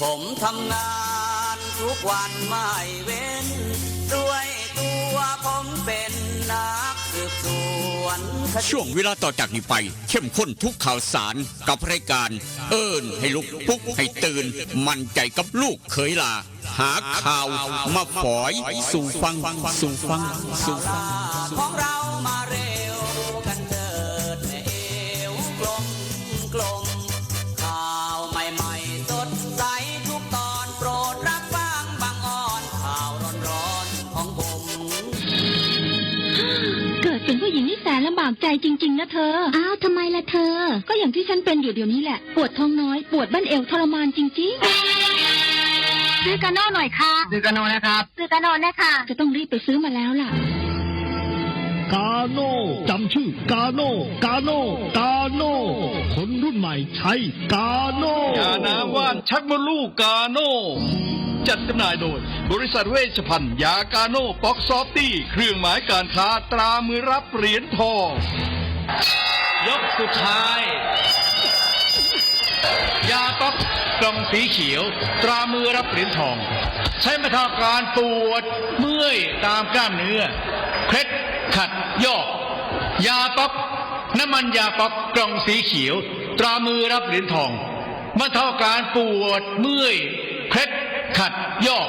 ผมทำงานทุกวันไม่เว้นด้วยตัวผมเป็นนักสืบสวนช่วงเวลาต่อจากนี้ไปเข้มข้นทุกข่าวสารกับรายการเอิ้นให้ลุกปลุกให้ตื่นมั่นใจกับลูกเขยลาหาข่าวมาฝอยสู่ฟังของเรามาเร็วกันเถิดเอวกลมข่าวใหม่ๆสดใสทุกตอนโปรดรับฟังบางอ่อนข่าวร้อนๆของผมเกิดเป็นผู้หญิงนี่แสนลำบากใจจริงๆนะเธออ้าวทำไมล่ะเธอก็อย่างที่ฉันเป็นอยู่เดี๋ยวนี้แหละปวดท้องน้อยปวดบั้นเอวทรมานจริงๆซื้อกาโน่หน่อยค่ะซื้อกาโน่นะครับซื้อกาโน่นะคะจะต้องรีบไปซื้อมาแล้วล่ะกาโน่จำชื่อกาโน่คนรุ่นใหม่ใช้กาโน่ยาน้ำว่านชักมดลูกกาโน่จัดจำหน่ายโดยบริษัทเวชภัณฑ์ยากาโน่ป๊อกซอฟตี้เครื่องหมายการค้าตรามือรับเหรียญทองยกสุดท้ายยาป๊อกกล่องสีเขียวตรามือรับเหรียญทองใช้บรรเทาการปวดเมื่อยตามกล้ามเนื้อเคล็ดขัดยอกยาป๊อกน้ำมันยาป๊อกกล่องสีเขียวตรามือรับเหรียญทองบรรเทาการปวดเมื่อยเคล็ดขัดยอก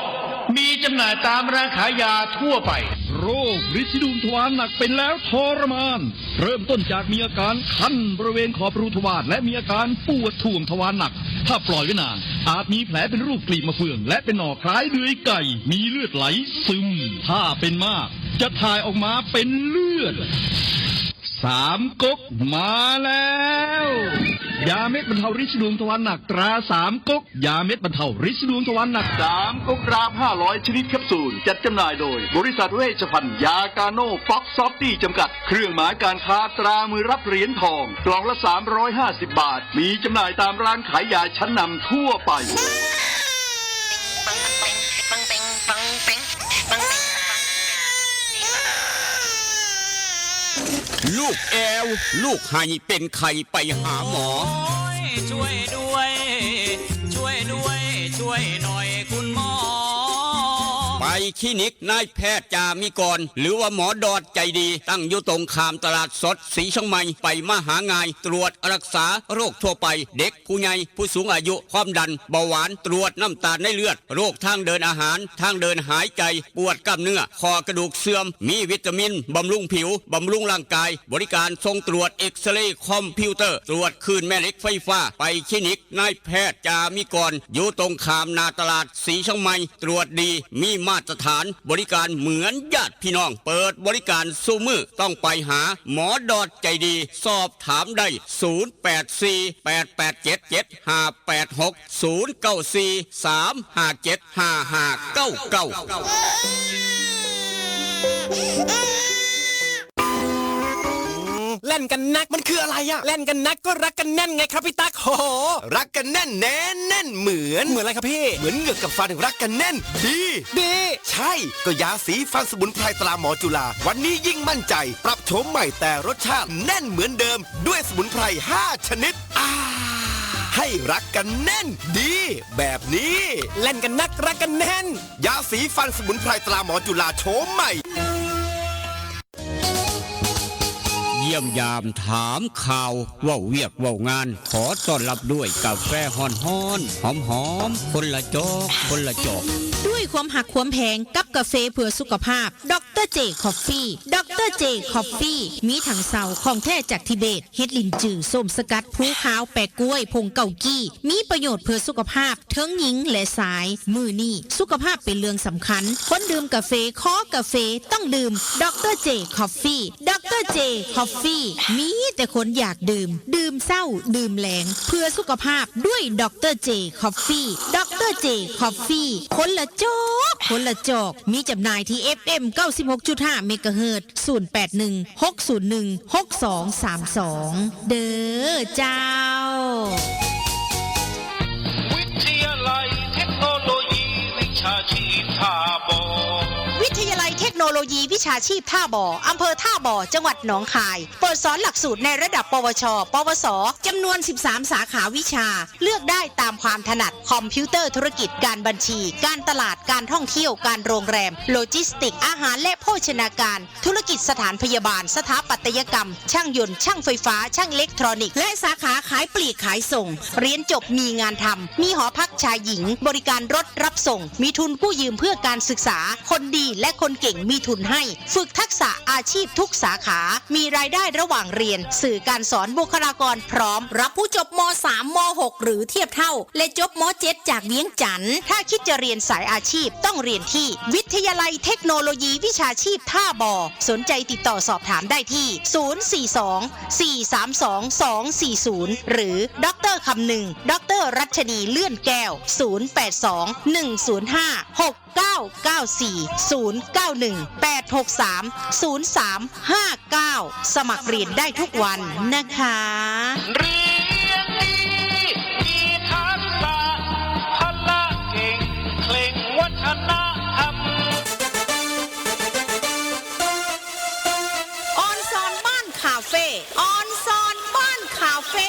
มีจำหน่ายตามร้านขายยาทั่วไปโรคฤทธิ์ดวงทวารหนักเป็นแล้วทรมานเริ่มต้นจากมีอาการคันบริเวณขอบรูทวารและมีอาการปวดท่วงทวารหนักถ้าปล่อยไว้นานอาจมีแผลเป็นรูปกลีบมะเฟืองและเป็นหนอกคล้ายเดือยไก่มีเลือดไหลซึมถ้าเป็นมากจะถ่ายออกมาเป็นเลือด3 ก๊กมาแล้วยาเม็ดบรรเทาฤทธิ์ดวงทวารหนักตรา3 ก๊กยาเม็ดบรรเทาฤทธิ์ดวงทวารหนัก3 ก๊กราบ500ชนิดแคปซูลจัดจำหน่ายโดยบริษัทเวชภัณฑ์ยากาโน่ฟ็อกซอฟตี้จำกัดเครื่องหมายการค้าตรามือรับเหรียญทองกล่องละ350 บาทมีจำหน่ายตามร้านขายยาชั้นนำทั่วไปลูกแอวลูกไห้เป็นไข้ไปหาหมอช่วยด้วยช่วยหน่อยคุณหมอไปคลินิกนายแพทย์จามิกรหรือว่าหมอดอดใจดีตั้งอยู่ตรงข้ามตลาดสดศรีเชียงใหม่ไปมาหาง่ายตรวจรักษาโรคทั่วไปเด็กผู้ใหญ่ผู้สูงอายุความดันเบาหวานตรวจน้ำตาลในเลือดโรคทางเดินอาหารทางเดินหายใจปวดกล้ามเนื้อคอกระดูกเสื่อมมีวิตามินบำรุงผิวบำรุงร่างกายบริการส่งตรวจเอ็กซเรย์คอมพิวเตอร์ตรวจคลื่นแม่เหล็กไฟฟ้าไปคลินิกนายแพทย์จามิกรอยู่ตรงข้ามนาตลาดศรีเชียงใหม่ตรวจดีมีมาตรฐานบริการเหมือนญาติพี่น้องเปิดบริการสู้มือต้องไปหาหมอดอดใจดีสอบถามได้เล่นกันนักมันคืออะไรอะเล่นกันนักก็รักกันแน่นไงครับพี่ตั๊กโหรักกันแน่นแน่นเหมือนอะไรครับพี่เหมือนเหงือกกับฟันรักกันแน่นดีใช่ก็ยาสีฟันสมุนไพรตราหมอจุฬาวันนี้ยิ่งมั่นใจปรับโฉมใหม่แต่รสชาติแน่นเหมือนเดิมด้วยสมุนไพร5 ชนิดให้รักกันแน่นดีแบบนี้เล่นกันนักรักกันแน่นยาสีฟันสมุนไพรตราหมอจุฬาโฉมใหม่เยี่ยมยามถามข่าวว่าเวียกว่างานขอต้อนรับด้วยกาแฟฮ้อนหอมคนละจอกด้วยความหักความแพงกับกาแฟเพื่อสุขภาพดรเจคอฟฟี่ดรเจคอฟฟี่มีถังเสาของแท้จากทิเบตเฮ็ดลินจือส้มสกัดผู้ขาวแปะกล้วยผงเกากี้มีประโยชน์เพื่อสุขภาพทั้งหญิงและชายมือนี่สุขภาพเป็นเรื่องสำคัญคนดื่มกาแฟขอกาแฟต้องดื่มดรเจคอฟฟี่ดรเจคอฟฟี่มีแต่คนอยากดื่มเศร้าดื่มแหลงเพื่อสุขภาพด้วยดรเจคอฟฟี่ดรเจคอฟฟี่คนละจอกมีจำหน่ายที่ FM 96.5 เมกะเฮิรตซ์0816016232เด้อเจ้าวิทยาลัยเทคโนโลยีวิชาชีพท่าบ่อวิทยาลัยเทคโนโล ยีวิชาชีพท่าบ่ออำเภอท่าบ่อจังหวัดหนองคายเปิดสอนหลักสูตรในระดับปวช ปวสจำนวน 13 สาขาวิชาเลือกได้ตามความถนัดคอมพิวเตอร์ธุรกิจการบัญชีการตลาดการท่องเที่ยวการโรงแรมโลจิสติกอาหารและโภชนาการธุรกิจสถานพยาบาลสถาปัตยกรรมช่างยนต์ช่างไฟฟ้าช่างอิเล็กทรอนิกส์และสาขาขายปลีกขายส่งเรียนจบมีงานทำมีหอพักชายหญิงบริการรถรับส่งมีทุนกู้ยืมเพื่อการศึกษาคนดีและคนเก่งมีทุนให้ฝึกทักษะอาชีพทุกสาขามีรายได้ระหว่างเรียนสื่อการสอนบุคลากรพร้อมรับผู้จบม.3 ม.6 หรือเทียบเท่าและจบม.7 จากเวียงจันทร์ถ้าคิดจะเรียนสายอาชีพต้องเรียนที่วิทยาลัยเทคโนโลยีวิชาชีพท่าบ่อสนใจติดต่อสอบถามได้ที่ 042-432-240 หรือดร.คำหนึ่งดร.รัชนีเลื่อนแก้ว 082-105-6994-091-863-0359 สมัครเรียนได้ทุกวันนะคะ เรียนดีมีทักษะพละเก่งเคร่งวัฒนธรรม ออนซอนบ้านคาเฟ่ออนซอนบ้านคาเฟ่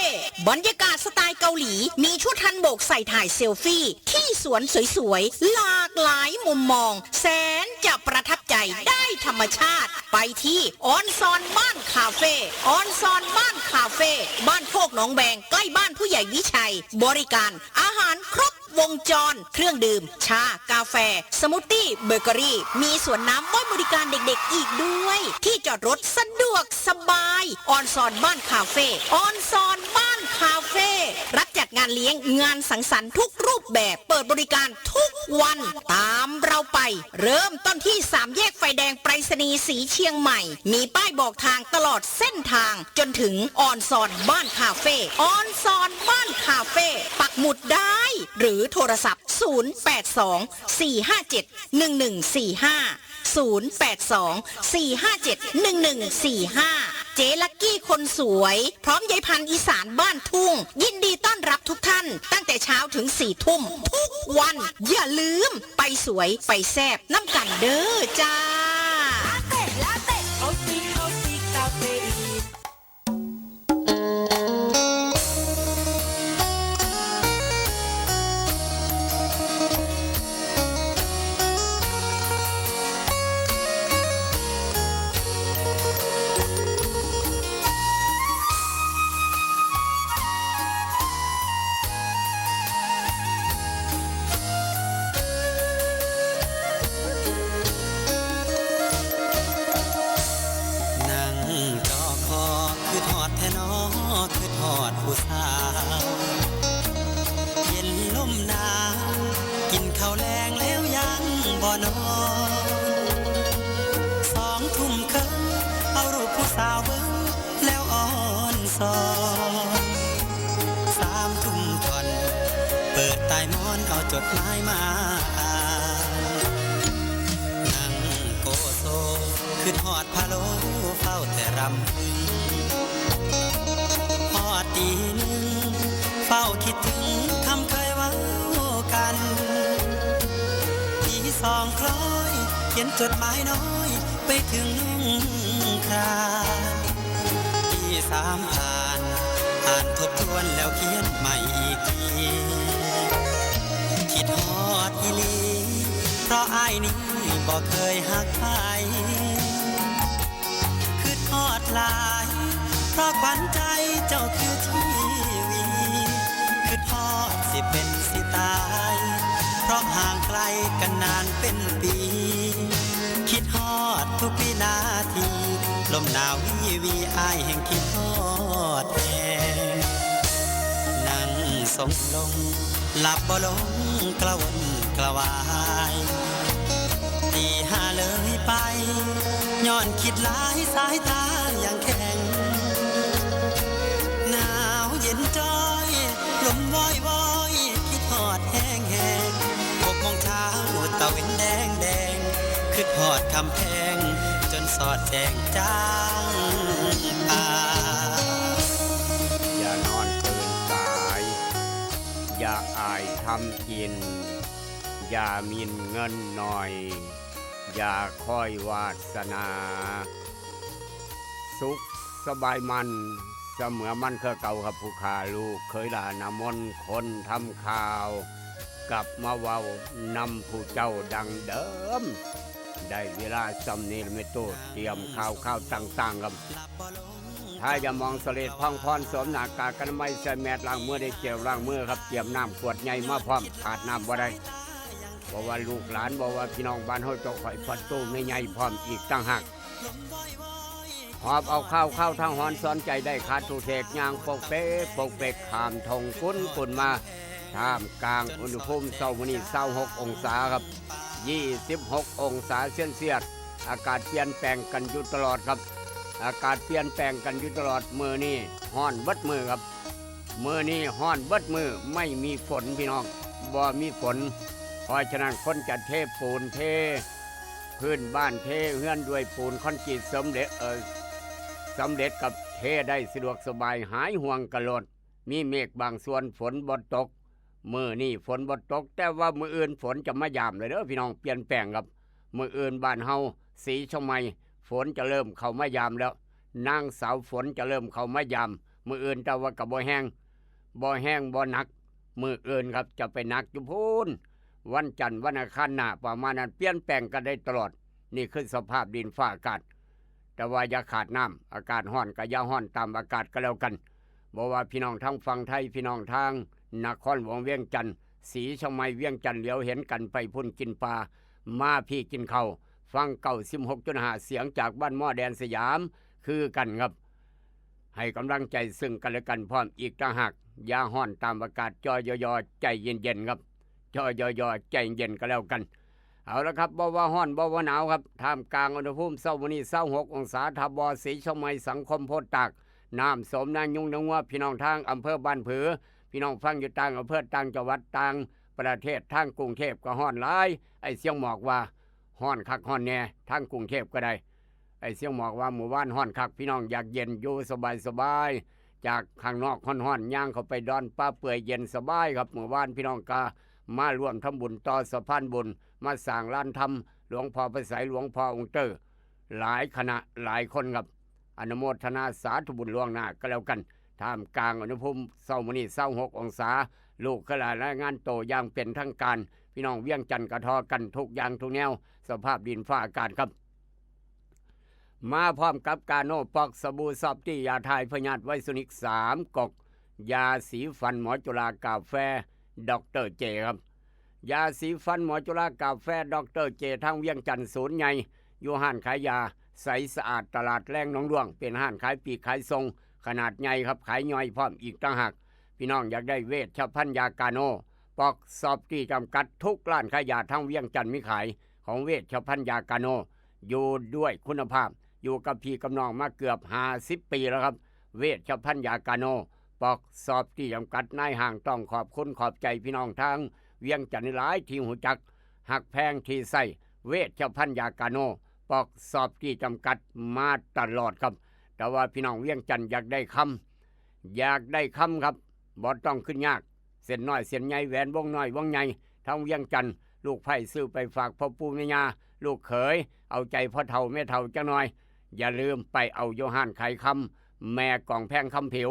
บรรยากาศสไตล์เกาหลีมีชุดฮันบกใส่ถ่ายเซลฟี่ที่สวนสวยๆหลากหลายมุมมองแสนจะประทับใจได้ธรรมชาติไปที่ออนซอนบ้านคาเฟ่ออนซอนบ้านคาเฟ่บ้านโคกหนองแบงใกล้บ้านผู้ใหญ่วิชัยบริการอาหารครบวงจรเครื่องดื่มชากาแฟสมูทตี้เบเกอรี่มีสวนน้ำไว้บริการเด็กๆอีกด้วยที่จอดรถสะดวกสบายออนซอนบ้านคาเฟ่ออนซอนบ้านคาเฟ่รับจัดงานเลี้ยงงานสังสรรค์ทุกรูปแบบเปิดบริการทุกวันตามเราไปเริ่มต้นที่3แยกไฟแดงไปรษณีย์สีเชียงใหม่มีป้ายบอกทางตลอดเส้นทางจนถึงออนซอนบ้านคาเฟ่ออนซอนบ้านคาเฟ่ปักหมุดได้หรือโทรศัพท์ 082-457-1145 เจลักกี้คนสวยพร้อมยายพันธุ์อีสานบ้านทุ่งยินดีต้อนรับทุกท่านตั้งแต่เช้าถึง4 ทุ่มทุกวันอย่าลืมไปสวยไปแซ่บน้ำกันเด้อจ้า นั่งจอคอคือทอดแทนอคือทอดผู้สาวเย็นลมหนาวกินข้าวแรงแล้วยังบ่นอน2 ทุ่มครึ่งเอารูปผู้สาวเบิ่งแล้วอ่อนสอน3 ทุ่มก่อนเปิดใต้หมอนเอาจดหมายมาอ่านนั่งโกโซคือทอดพะโล้เฝ้าแต่รำพึงพอตีหนึ่งเฝ้าคิดถึงคำเคยเว้ากันตี2 คล้อยเขียนจดหมายน้อยไปถึงนุ่งครานตี3 ผ่านอ่านทบทวนแล้วเขียนใหม่อีกทีคิดฮอดอีหลีเพราะอ้ายนี้บ่เคยหักใครคือทอดหลายเพราะขวัญใจเจ้าคือทีวีคือทอดสิเป็นสิตายเพราะห่างไกลกันนานเป็นปีคิดฮอดทุกวินาทีลมหนาววีอ้ายแห่งคิดฮอดแนั่งสงลงหลับบ่ลงกระวนกระวายตี5เลยไปย้อนคิดหลายสายตาอย่างแข็งหนาวเย็นจ้อยลมวอยวอยคิดฮอดแห้งแห้ง6 โมงเช้าตะเวนแดงแดงคิดฮอดคำแพงจนสอดแจงจางตา อย่านอนตื่นสาย อย่าอายทำกิน อย่ามีเงินหน่อย อย่าคอยวาสนา สุขสบายมันเสมอมันเคยเก่าครับผู้ขาลูกเคยด่านามนคนทำข่าว กลับมาเว้านำผู้เจ้าดังเดิม ได้เวลาสำเนียงไม่ตู้เตรียมข้าวต่างๆครับถ้าจะมองเสลดพังพรสวมหน้ากากกันไม่ใส่แมสล้างมือได้เจลล้างมือครับเตรียมน้ำขวดใหญ่มาพร้อมขาดน้ำบ่ได้บอกว่าลูกหลานบอกว่าพี่น้องบ้านเฮาเจ้าข่อยประตูไม่ใหญ่พร้อมอีกต่างหากหอบเอาข้าวทางหอนสอนใจได้ขาดทุเทกยางปกเป๊กขามทงกุนมาท่ามกลางอุณหภูมิเช้าวันนี้26องศาครับ26องศาเซลเซียสอากาศเปลี่ยนแปลงกันอยู่ตลอดครับอากาศเปลี่ยนแปลงกันอยู่ตลอดมื้อนี้ฮ้อนเบิดมื้อครับมื้อนี้ฮ้อนเบิดมื้อไม่มีฝนพี่น้องบ่มีฝนเพราะฉะนั้นคนจะเทปูนเทพื้นบ้านเทเฮือนด้วยปูนคอนกรีตสำเร็จกับเทได้สะดวกสบายหายห่วงกระโลดมีเมฆบางส่วนฝนบ่ตกมื้อนี้ฝนบ่ตกแต่ว่ามื้ออื่นฝนจะมายามเลยเด้อพี่น้องเปลี่ยนแปลงครับมื้ออื่นบ้านเฮาสีชมัยฝนจะเริ่มเข้ามายามแล้วนางสาวฝนจะเริ่มเข้ามายามมื้ออื่นแต่ว่าก็บ่แห้งบ่หนักมื้ออื่นครับจะไปหนักอยู่พูนวันจันทร์วันอังคารหน้าประมาณนั้นเปลี่ยนแปลงกันได้ตลอดนี่คือสภาพดินฟ้าอากาศแต่ว่าอย่าขาดน้ำอากาศร้อนก็อย่าร้อนตามอากาศก็แล้วกันบอกว่าพี่น้องทางฝั่งไทยพี่น้องทางนครหลวงเวียงจันทร์ศรีชมัยเวียงจันทร์เหลียวเห็นกันไปพุ่นกินปลามาพี่กินข้าวฟัง96.5เสียงจากบ้านหม้อแดนสยามคือกันครับให้กำลังใจซึ่งกันและกันพร้อมอีกต่างหากอย่าร้อนตามอากาศจอยอใจเย็นๆครับจอยอใจเย็นก็แล้วกันเอาละครับบ่ว่าร้อนบ่ว่าหนาวครับท่ามกลางอุณหภูมิเช้าวันนี้26องศาทบศรีชมัยสังคมโพธิ์ตากน้ำสมนางยุงนางวัวพี่น้องทางอำเภอบ้านผือพี่น้องฟังอยู่ต่างอำเภอต่างจังหวัดต่างประเทศทางกรุงเทพก็ร้อนหลายไอ้เสียงหมอกว่าร้อนคักร้อนแน่ทางกรุงเทพก็ได้ไอ้เสียงหมอกว่าหมู่บ้านร้อนคักพี่น้องอยากเย็นอยู่สบายจากข้างนอกร้อนย่างเข้าไปดอนป้าเปื่อยเย็นสบายครับหมู่บ้านพี่น้องกามารวมทำบุญต่อสะพานบุญมาสร้างลานธรรมหลวงพ่อพระไสยหลวงพ่อองค์เตอร์หลายคณะหลายคนครับอนุโมทนาสาธุบุญล่วงหน้าก็แล้วกันท่ามกลางอุณหภูมิเช้ามื้อนี้26องศาลูกก็หลายรายงานโตอย่างเป็นทางการพี่น้องเวียงจันทร์กระทอกันทุกอย่างทุกแนวสภาพดินฟ้าอากาศครับมาพร้อมกับกาโนปอกสบู่ซอฟตี้ยาทายพยาธิไวซุนิก3กกยาสีฟันหมอจุฬากาแฟดรเจครับยาสีฟันหมอจุฬากาแฟดรเจทางเวียงจันทร์ศูนย์ใหญ่อยู่ห้านขายยาใสสะอาดตลาดแรงหนองดวงเป็นห้านขายปีกขายทรงขนาดใหญ่ครับขายย่อยพร้อมอีกต่างหากพี่น้องอยากได้เวชภัณฑ์ยากาโนปอกซอฟตี้จำกัดทุกร้านขายยาทั้งเวียงจันทร์มีขายของเวชภัณฑ์ยากาโนอยู่ด้วยคุณภาพอยู่กับพี่กับน้องมาเกือบ50 ปีแล้วครับเวชภัณฑ์ยากาโนปอกซอฟตี้จำกัดนายห้างต้องขอบคุณขอบใจพี่น้องทางเวียงจันทร์หลายที่หูจักหักแพงที่ใส่เวชภัณฑ์ยากาโนปอกซอฟตี้จำกัดมาตลอดครับแต่ว่าพี่น้องเวียงจันทร์อยากได้คำครับบ่ต้องขึ้นยากเส้นน้อยเส้นใหญ่แหวนวงน้อยวงใหญ่ทั้งเวียงจันทร์ลูกไผ่ซื้อไปฝากพ่อปู่แม่ย่าลูกเขยเอาใจพ่อเฒ่าแม่เฒ่าจังหน่อยอย่าลืมไปเอาโยฮั่นไข่คำแม่กล่องแพงคำผิว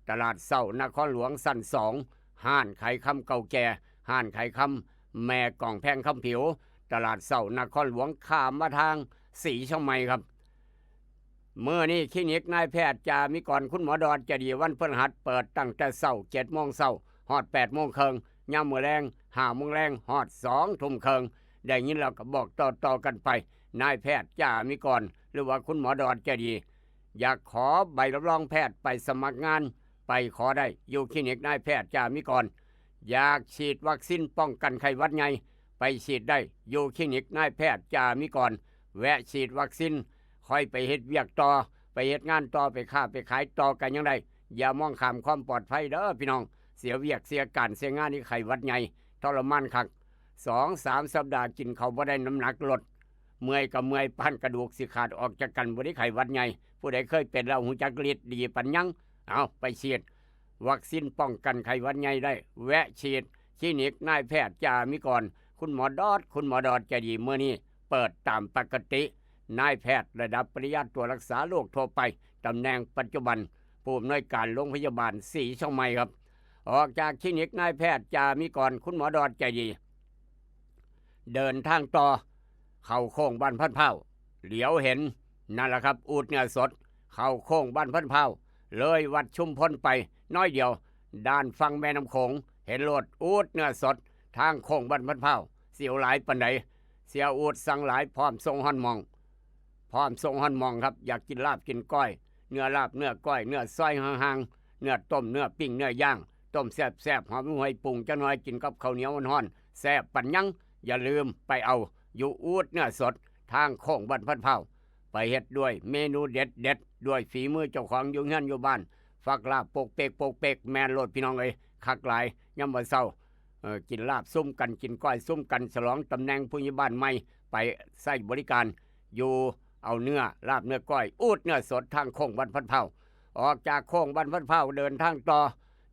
ตลาดเศร้านครหลวงสั้น2ห้านไข่คำเก่าแก่ห้านไข่คำแม่กล่องแพงคำผิวตลาดเศร้านครหลวงข้ามมาทางศรีชมัยครับเมื่อนี้คลินิกนายแพทย์จามิกรคุณหมอดอนจะดีวันพฤหัสเปิดตั้งแต่เช้า7 โมงเช้าฮอด8 โมงครึ่งยามมื้อแรง5 โมงแรงฮอด2 ทุ่มครึ่งได้ยินแล้วก็บอกต่อกันไปนายแพทย์จามิกรหรือว่าคุณหมอดอนจะดีอยากขอใบรับรองแพทย์ไปสมัครงานไปขอได้อยู่คลินิกนายแพทย์จามิกรอยากฉีดวัคซีนป้องกันไข้หวัดใหญ่ไปฉีดได้อยู่คลินิกนายแพทย์จามิกรแวะฉีดวัคซีนค่อยไปเฮ็ดเวียกต่อไปเฮ็ดงานต่อไปค้าไปขายต่อกันยังไงอย่ามองข้ามความปลอดภัยเด้อพี่น้องเสียเวียกเสียการเสียงานนี่ไข้หวัดใหญ่ทรมานคัก 2-3 สัปดาห์กินข้าวบ่ได้น้ำหนักลดเมื่อยก็เมื่อยปานกระดูกสิขาดออกจากกันบ่ได้ไข้หวัดใหญ่ผู้ใดเคยเป็นแล้วหูจักฤทธิ์ดีปัญญังเอาไปฉีดวัคซีนป้องกันไข้หวัดใหญ่ได้แวะฉีดคลินิกนายแพทย์จามิกรคุณหมอดอดใจดีเมื่อนี้ เปิดตามปกตินายแพทย์ระดับปริญญาตรวจรักษาโรคทั่วไปตำแหน่งปัจจุบันผู้อำนวยการโรงพยาบาลศรีเชียงใหม่ครับออกจากคลินิกนายแพทย์จามีกรคุณหมอดอดใจดีเดินทางต่อเข้าโค้งบ้านพันเผาเหลียวเห็นนั่นแหละครับอูฐเนื้อสดเข้าโค้งบ้านพันเผาเลยวัดชุมพลไปน้อยเดียวด้านฝั่งแม่น้ำโขงเห็นรถอูฐเนื้อสดทางโค้งบ้านพันเผาเสียวหลายปันใดเสียอูฐสั่งหลายพร้อมทรงฮอนมองครับอยากกินลาบกินก้อยเนื้อลาบเนื้อก้อยเนื้อซอยห่างๆเนื้อต้มเนื้อปิ้งเนื้อย่างต้มแซ่บๆหอมหวยปรุงจังน้อยกินกับข้าวเหนียวร้อนๆแซ่บปันยังอย่าลืมไปเอาอยู่อูฐเนื้อสดทางโค้งบ้านพันเผาไปเฮ็ดด้วยเมนูเด็ดด้วยฝีมือเจ้าของอยู่เฮือนอยู่บ้านฝักลาบโปกเปกแมนโลดพี่น้องเอ้ยคักหลายยามมื้อเช้ากินลาบซุ่มกันกินก้อยซุ่มกันฉลองตำแหน่งผู้ใหญ่บ้านใหม่ไปใช้บริการอยู่เอาเนื้อลาบเนื้อก้อยอูฐเนื้อสดทางโค้งบ้านพันเผาออกจากโค้งบ้านพันเผาเดินทางต่อ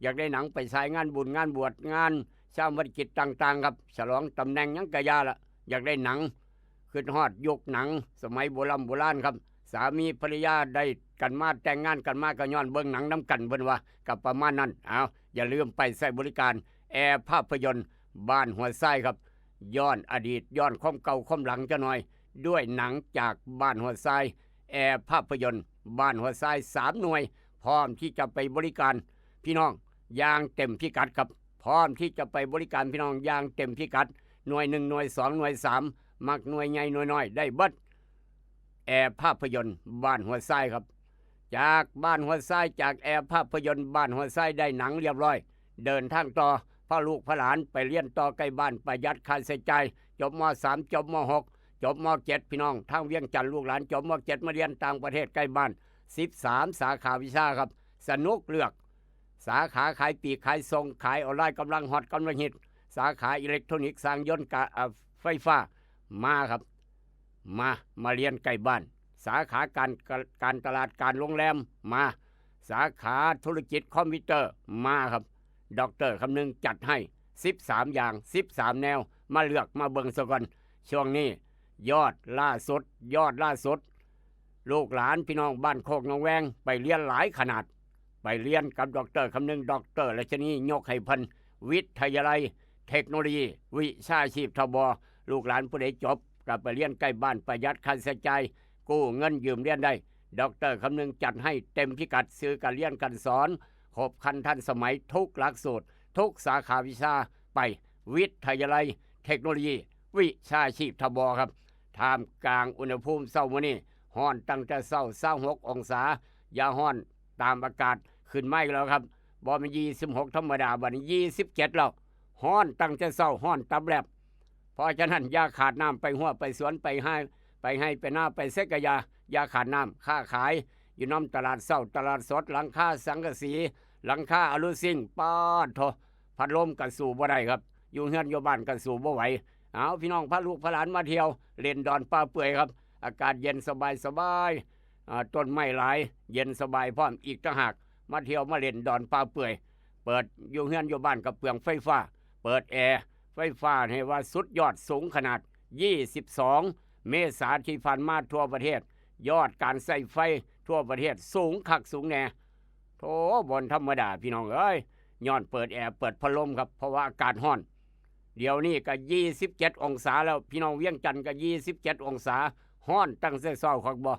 อยากได้หนังไปฉายงานบุญงานบวชงานชาววัดกิจต่างๆครับฉลองตำแหน่งยังกะยาละอยากได้หนังขึ้นฮอดยุคหนังสมัยโบราณครับสามีภรรยาได้กันมาแต่งงานกันมาก็ย้อนเบิ่งหนังน้ำกันเพิ่นว่ากับประมาณนั้นอย่าลืมไปใช้บริการแอร์ภาพยนตร์บ้านหัวไส้ครับย้อนอดีตย้อนความเก่าความหลังจะหน่อยด้วยหนังจากบ้านหัวไส้แอร์ภาพยนตร์บ้านหัวไส้3 หน่วยพร้อมที่จะไปบริการพี่น้องอย่างเต็มพิกัดครับพร้อมที่จะไปบริการพี่น้องอย่างเต็มพิกัดหน่วย1หน่วย2หน่วย3มักหน่วยใหญ่หน่วยน้อยได้เบิดแอร์ภาพยนตร์บ้านหัวไส้ครับจากบ้านหัวไส้จากแอร์ภาพยนตร์บ้านหัวไส้ได้หนังเรียบร้อยเดินทางต่อพ่อลูกพ่อหลานไปเรียนต่อใกล้บ้านประหยัดค่าใช้จ่ายจบม.3 จบม.6 จบม.7 พี่น้องทางเวียงจันทร์ลูกหลานจบม.7 มาเรียนต่างประเทศใกล้บ้าน13 สาขาวิชาครับสนุกเลือกสาขาขายปีกขายส่งขายออนไลน์กำลังฮอตกำลังฮิตสาขาอิเล็กทรอนิกส์สร้างยนต์ไฟฟ้ามาครับมาเรียนใกล้บ้านสาขาการตลาดการโรงแรมมาสาขาธุรกิจคอมพิวเตอร์มาครับดร.คำนึงจัดให้13อย่าง13แนวมาเลือกมาเบิ่งซะก่อนช่วงนี้ยอดล่าสุดลูกหลานพี่น้องบ้านโคกหนองแวงไปเรียนหลายขนาดไปเรียนกับดร.คำนึงดร.ราชนียกให้เพิ่นวิทยาลัยเทคโนโลยีวิชาชีพทบลูกหลานผู้ใดจบกลับไปเรียนใกล้บ้านประหยัดค่าใช้จ่ายกู้เงินยืมเรียนได้ดร.คำนึงจัดให้เต็มพิกัดซื้อการเรียนการสอนครบครันทันสมัยทุกหลักสูตรทุกสาขาวิชาไปวิทยาลัยเทคโนโลยีวิชาชีพทบครับท่ามกลางอุณหภูมิเช้ามื้อนี้ฮ้อนตั้งแต่เช้า26 องศาอย่าฮ้อนตามอากาศขึ้นไม่แล้วครับบ่แม่น26ธรรมดาบัดนี้27แล้วฮ้อนตั้งแต่เช้าฮ้อนตับแลบเพราะฉะนั้นอย่าขาดน้ำไปหัวไปสวนไปให้ไปหน้าไปเสกยาอย่าขาดน้ำค้าขายอยู่น้ำตลาดเช้าตลาดสดหลังคาสังกะสีหลังคาอลูซิงปาดโถพัดลมกันสู่บ่ได้ครับอยู่เฮือนอยู่บ้านกันสู่บ่ไหวเอาพี่น้องพาลูกพาหลานมาเที่ยวเล่นดอนป่าเปื่อยครับอากาศเย็นสบายต้นไม้หลายเย็นสบายพร้อมอีกต่างหากมาเที่ยวมาเล่นดอนป่าเปื่อยเปิดอยู่เฮือนอยู่บ้านกับเปลืองไฟฟ้าเปิดแอร์ไฟฟ้าให้ว่าสุดยอดสูงขนาด22 เมษายนที่ผ่านมาทั่วประเทศยอดการใช้ไฟทั่วประเทศสูงคักสูงแน่โธ่บ่ธรรมดาพี่น้องเอ้ยย้อนเปิดแอร์เปิดพัดลมครับเพราะว่าอากาศร้อนเดี๋ยวนี้ก็27 องศาแล้วพี่น้องเวียงจันทร์ก็27 องศาร้อนตั้งแต่เช้าครับบ่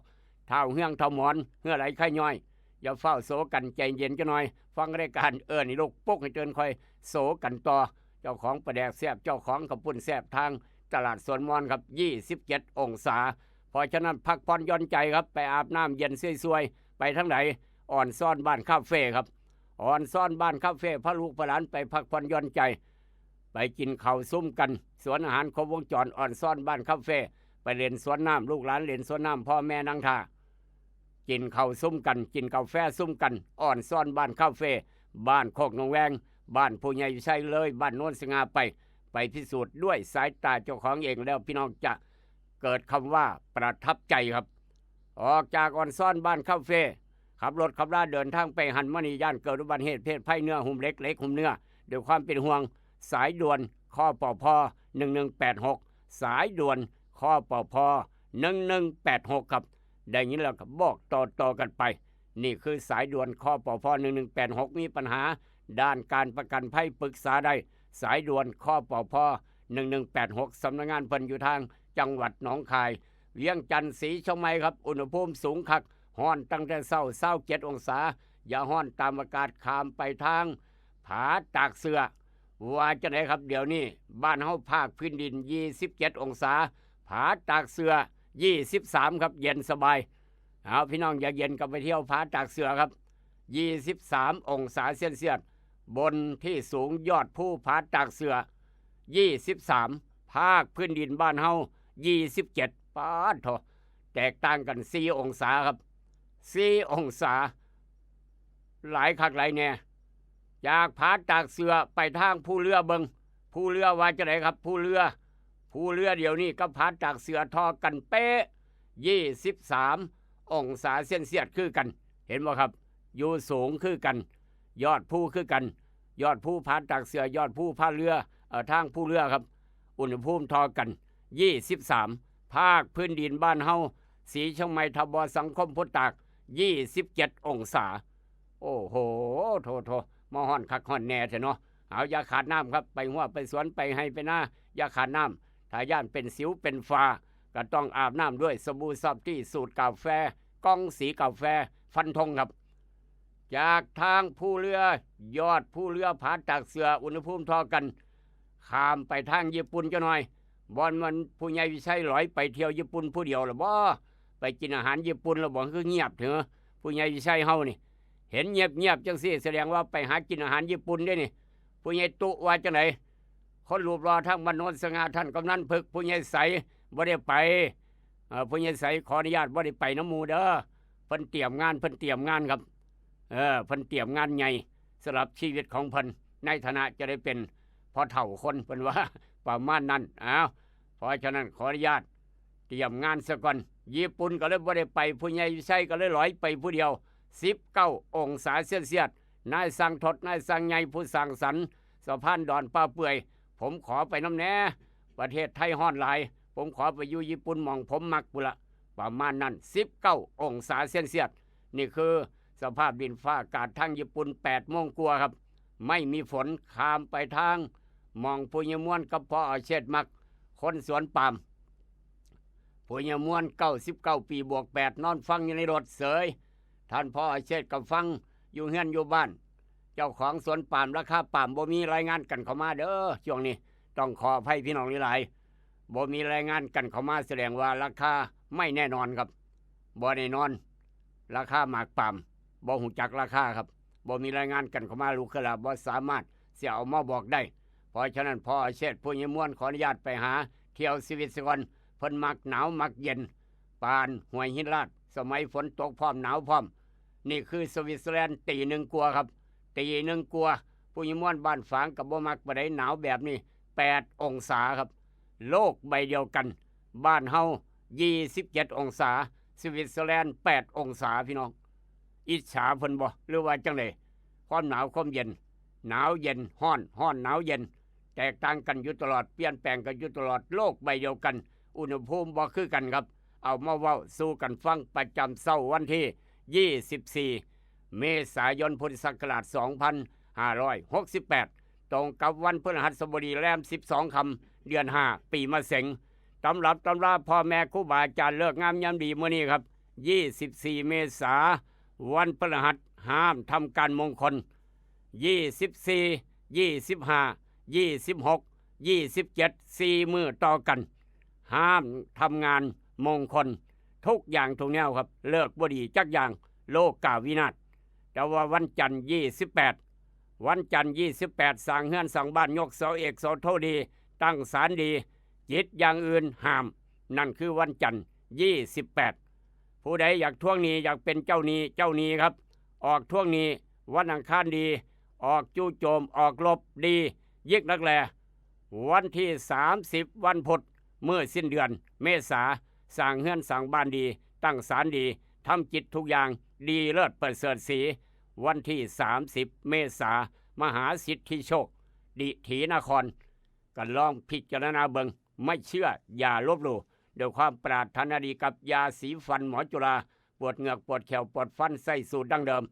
เท้าเฮืองเท้าหมอนเหือไหลไข้ย่อยอย่าเฝ้าโศกันใจเย็นจังหน่อยฟังรายการนี่ลูกปุ๊กให้เตือนค่อยโศกันต่อเจ้าของปลาแดกแซ่บเจ้าของข้าวปุ้นแซ่บทางตลาดสวนมอนครับ27 องศาเพราะฉะนั้นพักผ่อนหย่อนใจครับไปอาบน้ำเย็นสวยๆไปทางไหนอ่อนซ่อนบ้านคาเฟ่ครับอ่อนซ่อนบ้านคาเฟ่พาลูกพาหลานไปพักผ่อนหย่อนใจไปกินข้าวซุ้มกันสวนอาหารครบวงจรอ่อนซ่อนบ้านคาเฟ่ไปเล่นสวนน้ำลูกหลานเล่นสวนน้ำพ่อแม่นั่งท่ากินข้าวซุ้มกันกินกาแฟซุ้มกันอ่อนซ่อนบ้านคาเฟ่บ้านโคกหนองแวงบ้านผู้ใหญ่ใช่เลยบ้านโน้นสง่าไปพิสูจน์ด้วยสายตาเจ้าของเองแล้วพี่น้องจะเกิดคำว่าประทับใจครับออกจากอ่อนซ่อนบ้านคาเฟ่ขับรถขับราเดินทางไปหันมณีย่านเกิดอุบัติเหตุเพศภัยเนื้อหุ่มเล็กหุ่มเนื้อด้วยความเป็นห่วงสายด่วนคปพ.1186สายด่วนค ข้อปพ1186ครับได้ยินแล้วก็บอกต่อกันไปนี่คือสายด่วนข้อปพ1186มีปัญหาด้านการประกันภัยปรึกษาได้สายด่วนข้อปพ1186สำนักงานเพิ่นอยู่ทางจังหวัดหนองคายเวียงจันทร์ศรีเชียงใหม่ครับอุณหภูมิสูงคักฮ้อนตั้งแต่เช้า27องศาอย่าฮ้อนตามอากาศข้ามไปทางผาตากเสือว่าจะไหนครับเดี๋ยวนี้บ้านเฮาภาคพื้นดิน27องศาผาตากเสือ23ครับเย็นสบายเอาพี่น้องอยากเย็นก็ไปเที่ยวผาตากเสือครับ23องศาเซลเซียสบนที่สูงยอดภูผาตากเสือ23ภาคพื้นดินบ้านเฮา27ปาดโถแตกต่างกัน4องศาครับ4องศาหลายคักหลายแน่จากผาตากเสือไปทางผู้เรือเบิงผู้เรือว่าจะไหนครับผู้เรือเดี๋ยวนี้ก็ผาตากเสือทอกันเป๊ะ23องศาเซลเซียสคือกันเห็นบ่ครับอยู่สูงคือกันยอดภูคือกันยอดภูผาตากเสือยอดภูผาเรือทางผู้เรือครับอุณหภูมิทอกัน23ภาคพื้นดินบ้านเฮาศรีเชียงใหม่ทบสังคมพุทธตาก27องศาโอ้โหโทมาฮ้อนคักฮ้อนแน่เถอะเนาะเอาอย่าขาดน้ำครับไปหัวไปสวนไปให้ไปหน้าอย่าขาดน้ำถ้าย่านเป็นสิวเป็นฟ้าก็ต้องอาบน้ำด้วยสบู่ซอฟตี้สูตรกาแฟกล้องสีกาแฟฟันธงครับจากทางผู้เรือยอดผู้เรือผาตากเสืออุณหภูมิเทอกันข้ามไปทางญี่ปุ่นจะหน่อยบอนมันผู้ใหญ่วิชัยลอยไปเที่ยวญี่ปุ่นผู้เดียวหรือบ่ไปกินอาหารญี่ปุ่นแล้วบ่คือเงียบเถอะผู้ใหญ่วิชัยเฮานี่เห็นเงียบจังซี่แสดงว่าไปหากินอาหารญี่ปุ่นได้นี่ผู้ใหญ่ตุว่าจังไหนคนรูปรอทางบ้านโนนสง่าท่านกำนันพึกผู้ใหญ่ใสบ่ได้ไปผู้ใหญ่ใสขออนุญาตบ่ได้ไปน้ำหมู่เด้อเพิ่นเตรียมงานครับเพิ่นเตรียมงานใหญ่สำหรับชีวิตของเพิ่นในฐานะจะได้เป็นพอเฒ่าคนเพิ่นว่าประมาณนั้นเพราะฉะนั้นขออนุญาตเตรียมงานซะก่อนญี่ปุ่นก็เลยบ่ได้ไปผู้ใหญ่วิชัยก็เลยลอยไปผู้เดียว19องศาเซลเซียสนายสั่งทดนายสั่งใหญ่ผู้สั่งสรรค์สะพานดอนป้าเปื่อยผมขอไปน้ำแน่ประเทศไทยฮ้อนหลายผมขอไปอยู่ญี่ปุ่นหม่องผมมักปุละประมาณนั้น19องศาเซลเซียสนี่คือสภาพดินฟ้าอากาศทางญี่ปุ่น8โมงกว่าครับไม่มีฝนข้ามไปทางหม่องปุญญม่วนกับพ่อเชษมักคนสวนปาล์มปุญญม่วน99ปีบวก8นอนฟังอยู่ในรถเสยท่านพ่อเชษกับฟังอยู่เฮือนอยู่บ้านเจ้าของสวนปาล์มราคาปาล์มบ่มีรายงานกันเข้ามาเด้อช่วงนี้ต้องขออภัยพี่น้องหลายๆบ่มีรายงานกันเข้ามาแสดงว่าราคาไม่แน่นอนครับบ่แน่นอนราคาหมากปาล์มบ่หูจักราคาครับบ่มีรายงานกันเข้ามาลูกคือละบ่สามารถเสียเอามาบอกได้เพราะฉะนั้นพ่อเชษผู้ยิ่งม่วนขออนุญาตไปหาเที่ยวชีวิตสกอนเพิ่นมักหนาวมักเย็นปานห้วยหินลาดสมัยฝนตกพร้อมหนาวพร้อมนี่คือสวิตเซอร์แลนด์ตีหนึ่งกลัวครับตีหนึ่งกลัวผู้ยิ่งม่วนบ้านฝางกับบ่มักบ่ได้หนาวแบบนี้8องศาครับโลกใบเดียวกันบ้านเฮา27องศาสวิตเซอร์แลนด์8องศาพี่น้องอิจฉาเพิ่นบ่หรือว่าจังได๋ความหนาวความเย็นหนาวเย็นร้อนหนาวเย็นแตกต่างกันอยู่ตลอดเปลี่ยนแปลงกันอยู่ตลอดโลกใบเดียวกันอุณหภูมิบ่คือกันครับเอามาเว้าสู่กันฟังประจำเช้าวันที่24เมษายนพุทธศักราช2568ตรงกับวันพฤหัสบดีแรม12ค่ำเดือน5ปีมะเสงตำรับตำราพ่อแม่ครูบาอาจารย์เลิกงามยามดีมื้อนี้ครับ24เมษายนวันพฤหัสห้ามทำการมงคล24 25 26 27 4มื้อต่อกันห้ามทำงานมงคลทุกอย่างทุกแนวครับเลิกบ่ดีจักอย่างโลกาวินาศแต่ว่าวันจันทร์28วันจันทร์28สร้างเฮือนสร้างบ้านยกเสาเอกเสาโทดีตั้งศาลดีจิตอย่างอื่นห้ามนั่นคือวันจันทร์28ผู้ใดอยากทวงหนี้อยากเป็นเจ้าหนี้ครับออกทวงหนี้วันอังคารดีออกจู่โจมออกลบดียิกนักแลวันที่30วันพุธเมื่อสิ้นเดือนเมษาสร้างเฮือนสร้างบ้านดีตั้งศาลดีทำจิตทุกอย่างดีเลิศประเสริฐศรีวันที่30เมษามหาสิทธิโชคดิถีนครกันลองพิจารณาเบิงไม่เชื่ออย่าลบหลู่ ด้วยความปรารถนาดีกับยาสีฟันหมอจุฬาปวดเหงือกปวดแขวปวดฟันใส่สูตรดั้งเดิม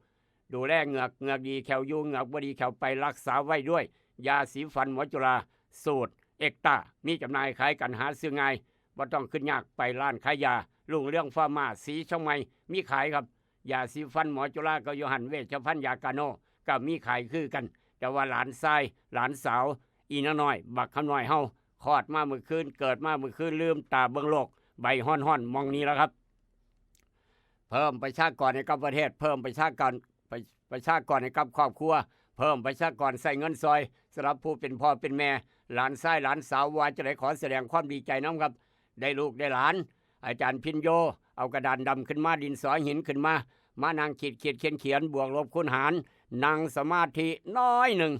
ดูแลเหงือกดีแขวยูเหงือกบ่ดีแขวไปรักษาไว้ด้วยยาสีฟันหมอจุฬาสูตรเอกตามีจำหน่ายขายกันหาซื้อง่ายบ่ต้องขึ้นยากไปร้านขายยาลุงเรื่องฟาร์มาสีช่องใหม่มีขายครับยาสีฟันหมอจุฬาก็อยู่หันเวชภัณฑ์ยากาโนก็มีขายคือกันแต่ว่าหลานชายหลานสาวอีน้อยบักคำน้อยเฮาคลอดมาเมื่อคืนเกิดมาเมื่อคืนลืมตาเบิ่งโลกใบห้อนๆมองนี้แล้วครับเพิ่มประชากรในกับประเทศเพิ่มประชากรในกับครอบครัวเพิ่มประชากรใส่เงินซอยสำหรับผู้เป็นพ่อเป็นแม่หลานชายหลานสาวว่าจะได้ขอแสดงความดีใจน้ำครับได้ลูกได้หลานอาจารย์พินโยเอากระดานดำขึ้นมาดินสอหินขึ้นมานั่งขีดเขียนบวกลบคูณหารนั่งสมาธิน้อยหนึ่ง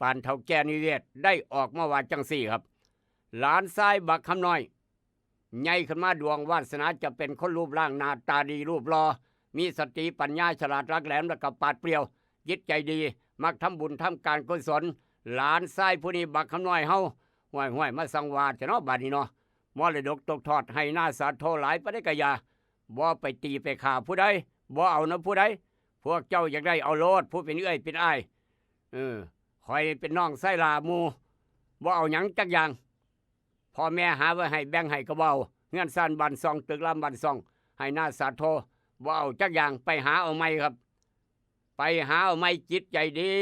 ปานเท่าแก่นิเวศได้ออกมาว่าจังสี่ครับหลานชายบักคำน้อยใหญ่ขึ้นมาดวงวาสนาจะเป็นคนรูปร่างหน้าตาดีรูปรอมีสติปัญญาฉลาดรักแหลมและกับปาดเปรียวจิตใจดีมักทำบุญทำการกุศลหลานชายผู้นี้บักคำน้อยเฮาห้วยมาสังวาสเนาะบาดนี้เนาะมรดกตกทอดให้หน้าสาโทหลายปฏิกยาบ่ไปตีไปฆ่าผู้ใดบ่เอานะผู้ใดพวกเจ้าอยากได้เอาโลดผู้เป็นเอื้อยเป็นอ้ายคอยเป็นน้องไส้ลาหมูบ่เอาหยังจักอย่างพ่อแม่หาไว้ให้แบ่งให้ก็บ่เอาเงื่อนซ่านบันซองตึกลำบันซองให้หน้าสาโทบ่เอาจักอย่างไปหาเอาไม่ครับไปหาเอาไม่จิตใจดี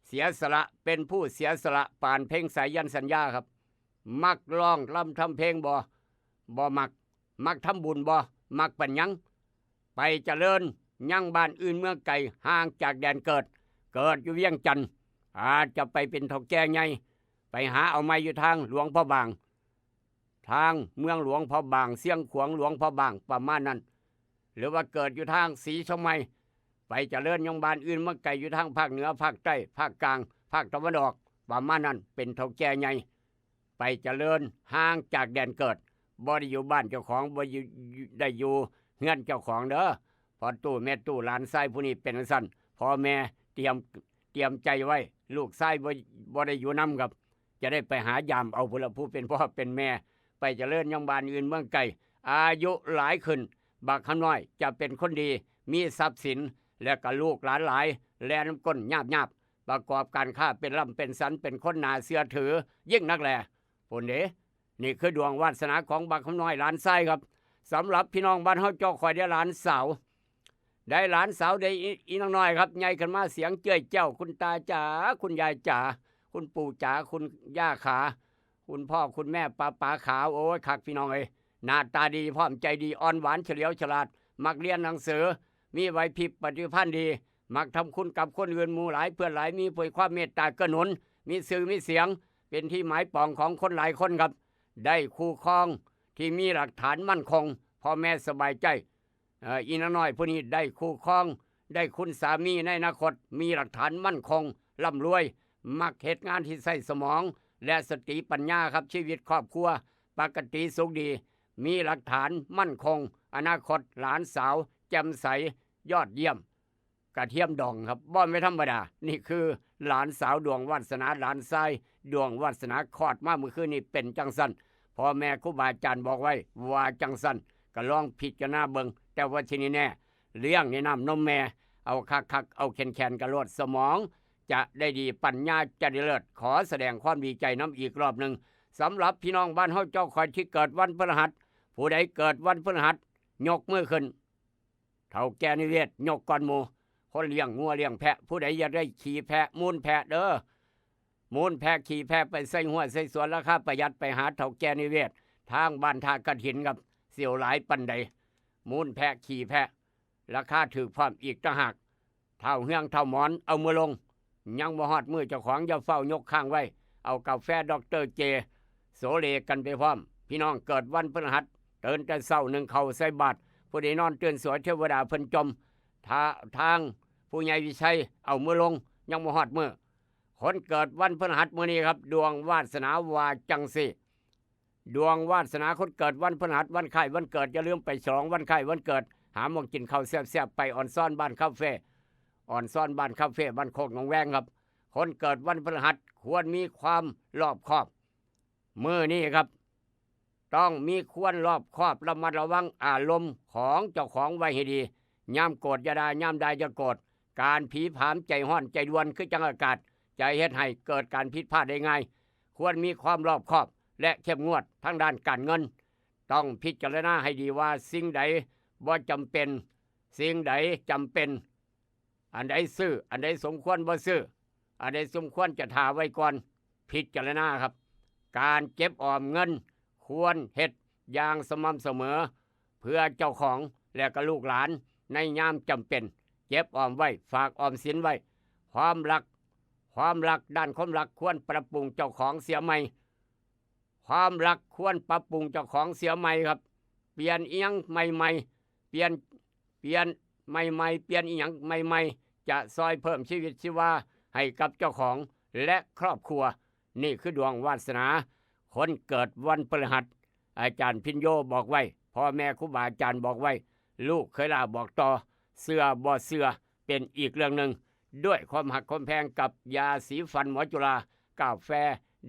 เสียสละเป็นผู้เสียสละปานเพ่งสายันสัญญาครับมักร้องลำทำเพลงบ่มักทำบุญบ่มักปัญญังไปเจริญยังบ้านอื่นเมืองไกลห่างจากแดนเกิดอยู่เวียงจันทน์อาจจะไปเป็นเฒ่าแก่ใหญ่ไปหาเอาไม้อยู่ทางหลวงพ่อบางทางเมืองหลวงพ่อบางเสียงขวงหลวงพ่อบางประมาณนั้นหรือว่าเกิดอยู่ทางศรีชมัยไปเจริญยังบ้านอื่นเมืองไกลอยู่ทางภาคเหนือภาคใต้ภาคกลางภาคตะวันออกประมาณนั้นเป็นเฒ่าแก่ใหญ่ไปเจริญห่างจากแดนเกิดบ่ได้อยู่บ้านเจ้าของบ่ได้อยู่เฮือนเจ้าของเด้อพอตู้แม่ตู้หลานชายผู้นี้เป็นจังซั่นพ่อแม่เตรียมใจไว้ลูกชายบ่ได้อยู่นำครับจะได้ไปหายามเอาผู้เป็นพ่อเป็นแม่ไปเจริญยังบ้านอื่นเมืองไกลอายุหลายขึ้นบักคำน้อยจะเป็นคนดีมีทรัพย์สินและก็ลูกหลานหลายแลน้ำก้นญาบประกอบการค้าเป็นร่ำเป็นสันเป็นคนน่าเชื่อถือยิ่งนักแลปุ่นเด้นี่คือดวงวาสนาของบักคำน้อยหลานชายครับสำหรับพี่น้องบ้านเฮาเจ้าคอยได้หลานสาวได้อีน้องน้อยครับใหญ่ขึ้นมาเสียงเจ้ยเจ้าคุณตาจ๋าคุณยายจ๋าคุณปู่จ๋าคุณย่าขาคุณพ่อคุณแม่ป้าขาโอ้ยคักพี่น้องเอ้ยหน้าตาดีพร้อมใจดีอ่อนหวานเฉลียวฉลาดมักเรียนหนังสือมีไหวพริบปฏิภาณดีมักทำคุณกับคนอื่นหมู่หลายเพื่อนหลายมีผลความเมตตากระหนุนมีสื่อมีเสียงเป็นที่หมายปองของคนหลายคนครับได้คู่ครองที่มีหลักฐานมั่นคงพ่อแม่สบายใจอีน้อยผู้นี้ได้คู่ครองได้คุณสามีในอนาคตมีหลักฐานมั่นคงร่ำรวยมักเหตุงานที่ใส่สมองและสติปัญญาครับชีวิตครอบครัวปกติสุขดีมีหลักฐานมั่นคงอนาคตหลานสาวแจ่มใสยอดเยี่ยมกระเทียมดองครับบ่ไม่ธรรมดานี่คือหลานสาวดวงวาสนาหลานชายดวงวาสนาคลอดมาเมื่อคืนนี้เป็นจังสันพ่อแม่ครูบาอาจารย์บอกไว้ว่าจังสันก็ลองพิจารณาเบิ่งแต่ว่าที่นี่แน่เลี้ยงในน้ำนมแม่เอาคักเอาแข็งกระโลดสมองจะได้ดีปัญญาจะได้เลิศขอแสดงความดีใจน้ำอีกรอบหนึ่งสำหรับพี่น้องบ้านเฮาเจ้าคอยที่เกิดวันพฤหัสผู้ใดเกิดวันพฤหัสยกมือขึ้นเฒ่าแก่นิเวศยกก่อนหมู่คนเลี้ยงงัวเลี้ยงแพะผู้ใดอยากได้ขี่แพะมูลแพะเด้อมูลแพะขี่แพะไปใส่หัวใส่สวนราคาประหยัดไปหาเฒ่าแก่นิเวศทางบ้านท่ากระถินกับเสี่ยวหลายปันใดมูลแพะขี่แพะราคาถือพร้อมอีกต่างหากเท่าเฮืองเท่าหมอนเอามือลงยังบ่ฮอดมือเจ้าของอย่าเฝ้ายกข้างไว้เอากาแฟดร.เจโสเลกันไปพร้อมพี่น้องเกิดวันพฤหัสตื่นแต่เช้านึ่งข้าวใส่บาตรผู้ใดนอนตื่นสวยเทวดาเพิ่นจมทางผู้ใหญ่วิชัยเอามือลงยังบ่ฮอดมือคนเกิดวันพฤหัสมื้อนี้ครับดวงวาสนาวาจังสิดวงวาสนาคนเกิดวันพฤหัสวันไข่วันเกิดอย่าลืมไปฉลองวันไข่วันเกิดหาหมองกินข้าวแซ่บๆไปอ่อนซ่อนบ้านคาเฟ่บ้านโคกหนองแวงครับคนเกิดวันพฤหัสควรมีความรอบคอบมื้อนี้ครับ ต้องมีควรรอบคอบระมัดระวังอารมณ์ของเจ้าของไว้ให้ดีย่ำโกรธอย่าได้ย่ำได้อย่าโกรธการผีผามใจห้อนใจด่วนคือจังอากาศใจเฮ็ดให้เกิดการผิดพลาดได้ง่ายควรมีความรอบคอบและเข้มงวดทางด้านการเงินต้องพิจารณาให้ดีว่าสิ่งใดบ่จำเป็นสิ่งใดจำเป็นอันใดซื้ออันใดสมควรบ่ซื้ออันใดสมควรจะทาไว้ก่อนพิจารณาครับการเก็บออมเงินควรเฮ็ดอย่างสม่ำเสมอเพื่อเจ้าของและก็ลูกหลานในยามจำเป็นเก็บออมไว้ฝากออมสินไว้ความรักด้านความรักควรปรับปรุงเจ้าของเสียใหม่ความรักควรปรับปรุงเจ้าของเสียใหม่ครับเปลี่ยนอีหยังใหม่ๆเปลี่ยนใหม่ๆเปลี่ยนอีหยังใหม่ๆจะซอยเพิ่มชีวิตชีวาให้กับเจ้าของและครอบครัวนี่คือดวงวาสนาคนเกิดวันพฤหัสอาจารย์พิญโยบอกไว้พ่อแม่ครูบาอาจารย์บอกไว้ลูกเคยลาบอกต่อเสื้อบ่เสื้อเป็นอีกเรื่องหนึ่งด้วยความหักความแพงกับยาสีฟันหมอจุฬากาแฟ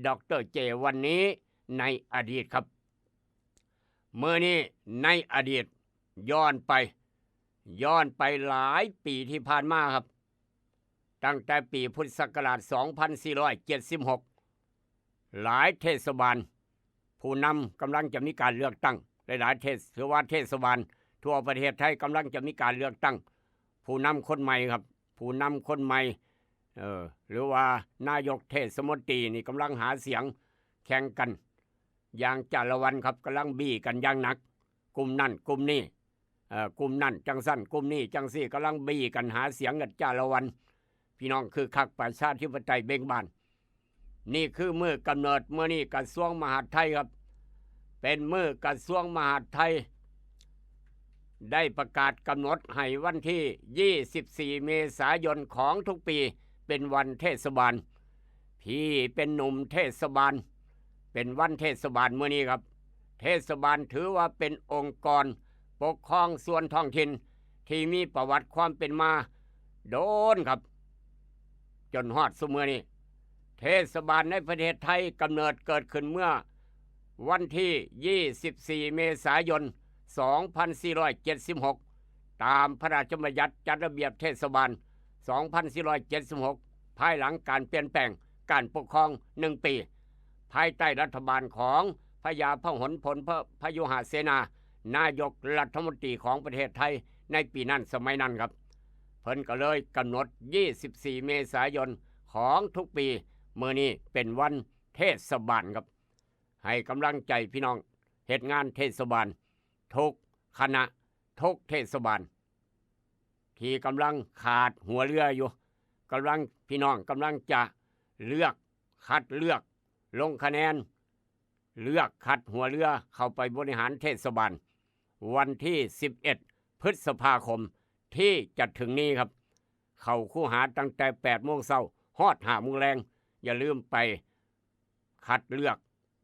ดรเจวันนี้ในอดีตครับเมื่อนี้ในอดีตย้อนไปหลายปีที่ผ่านมาครับตั้งแต่ปีพุทธศักราช 2476 หลายเทศบาลผู้นำกำลังจะมีการเลือกตั้งหลายๆเทศบาลทั่วประเทศไทยกำลังจะมีการเลือกตั้งผู้นำคนใหม่ครับผู้นำคนใหม่หรือว่านายกเทศมนตรีนี่กำลังหาเสียงแข่งกันอย่างจารวันครับกำลังบี้กันอย่างหนักกลุ่มนั่นกลุ่มนี้กลุ่มนั่นจังสั้นกลุ่มนี้จังซี่กำลังบี้กันหาเสียงกันจารวันพี่น้องคือคักประชาธิปไตยเบ่งบานนี่คือมือกำเนิดเมื่อนี้กระทรวงมหาดไทยครับเป็นมือกระทรวงมหาดไทยได้ประกาศกำหนดให้วันที่ 24 เมษายนของทุกปีเป็นวันเทศบาลพี่เป็นหนุ่มเทศบาลเป็นวันเทศบาลเมื่อนี้ครับเทศบาลถือว่าเป็นองค์กรปกครองส่วนท้องถิ่นที่มีประวัติความเป็นมาโดนครับจนฮอดซุมื้อนี้เทศบาลในประเทศไทยกำเนิดเกิดขึ้นเมื่อวันที่ 24 เมษายน 2476 ตามพระราชบัญญัติจัดระเบียบเทศบาล 2476 ภายหลังการเปลี่ยนแปลงการปกครอง1 ปีภายใต้รัฐบาลของพญาพหลพลพยุหเสนานายกรัฐมนตรีของประเทศไทยในปีนั้นสมัยนั้นครับเพิ่นก็เลยกำหนด 24 เมษายนของทุกปีเมื่อนี้เป็นวันเทศบาลครับให้กำลังใจพี่น้องเฮ็ดงานเทศบาลทุกคณะทุกเทศบาลที่กำลังขาดหัวเรืออยู่กำลังพี่น้องกำลังจะคัดเลือกลงคะแนนเลือกคัดหัวเรือเข้าไปบริหารเทศบาลวันที่ 11 พฤษภาคมที่จะถึงนี้ครับเข้าคูหาตั้งแต่ 8 โมงเช้าฮอด 5 โมงแรงอย่าลืมไปคัดเลือก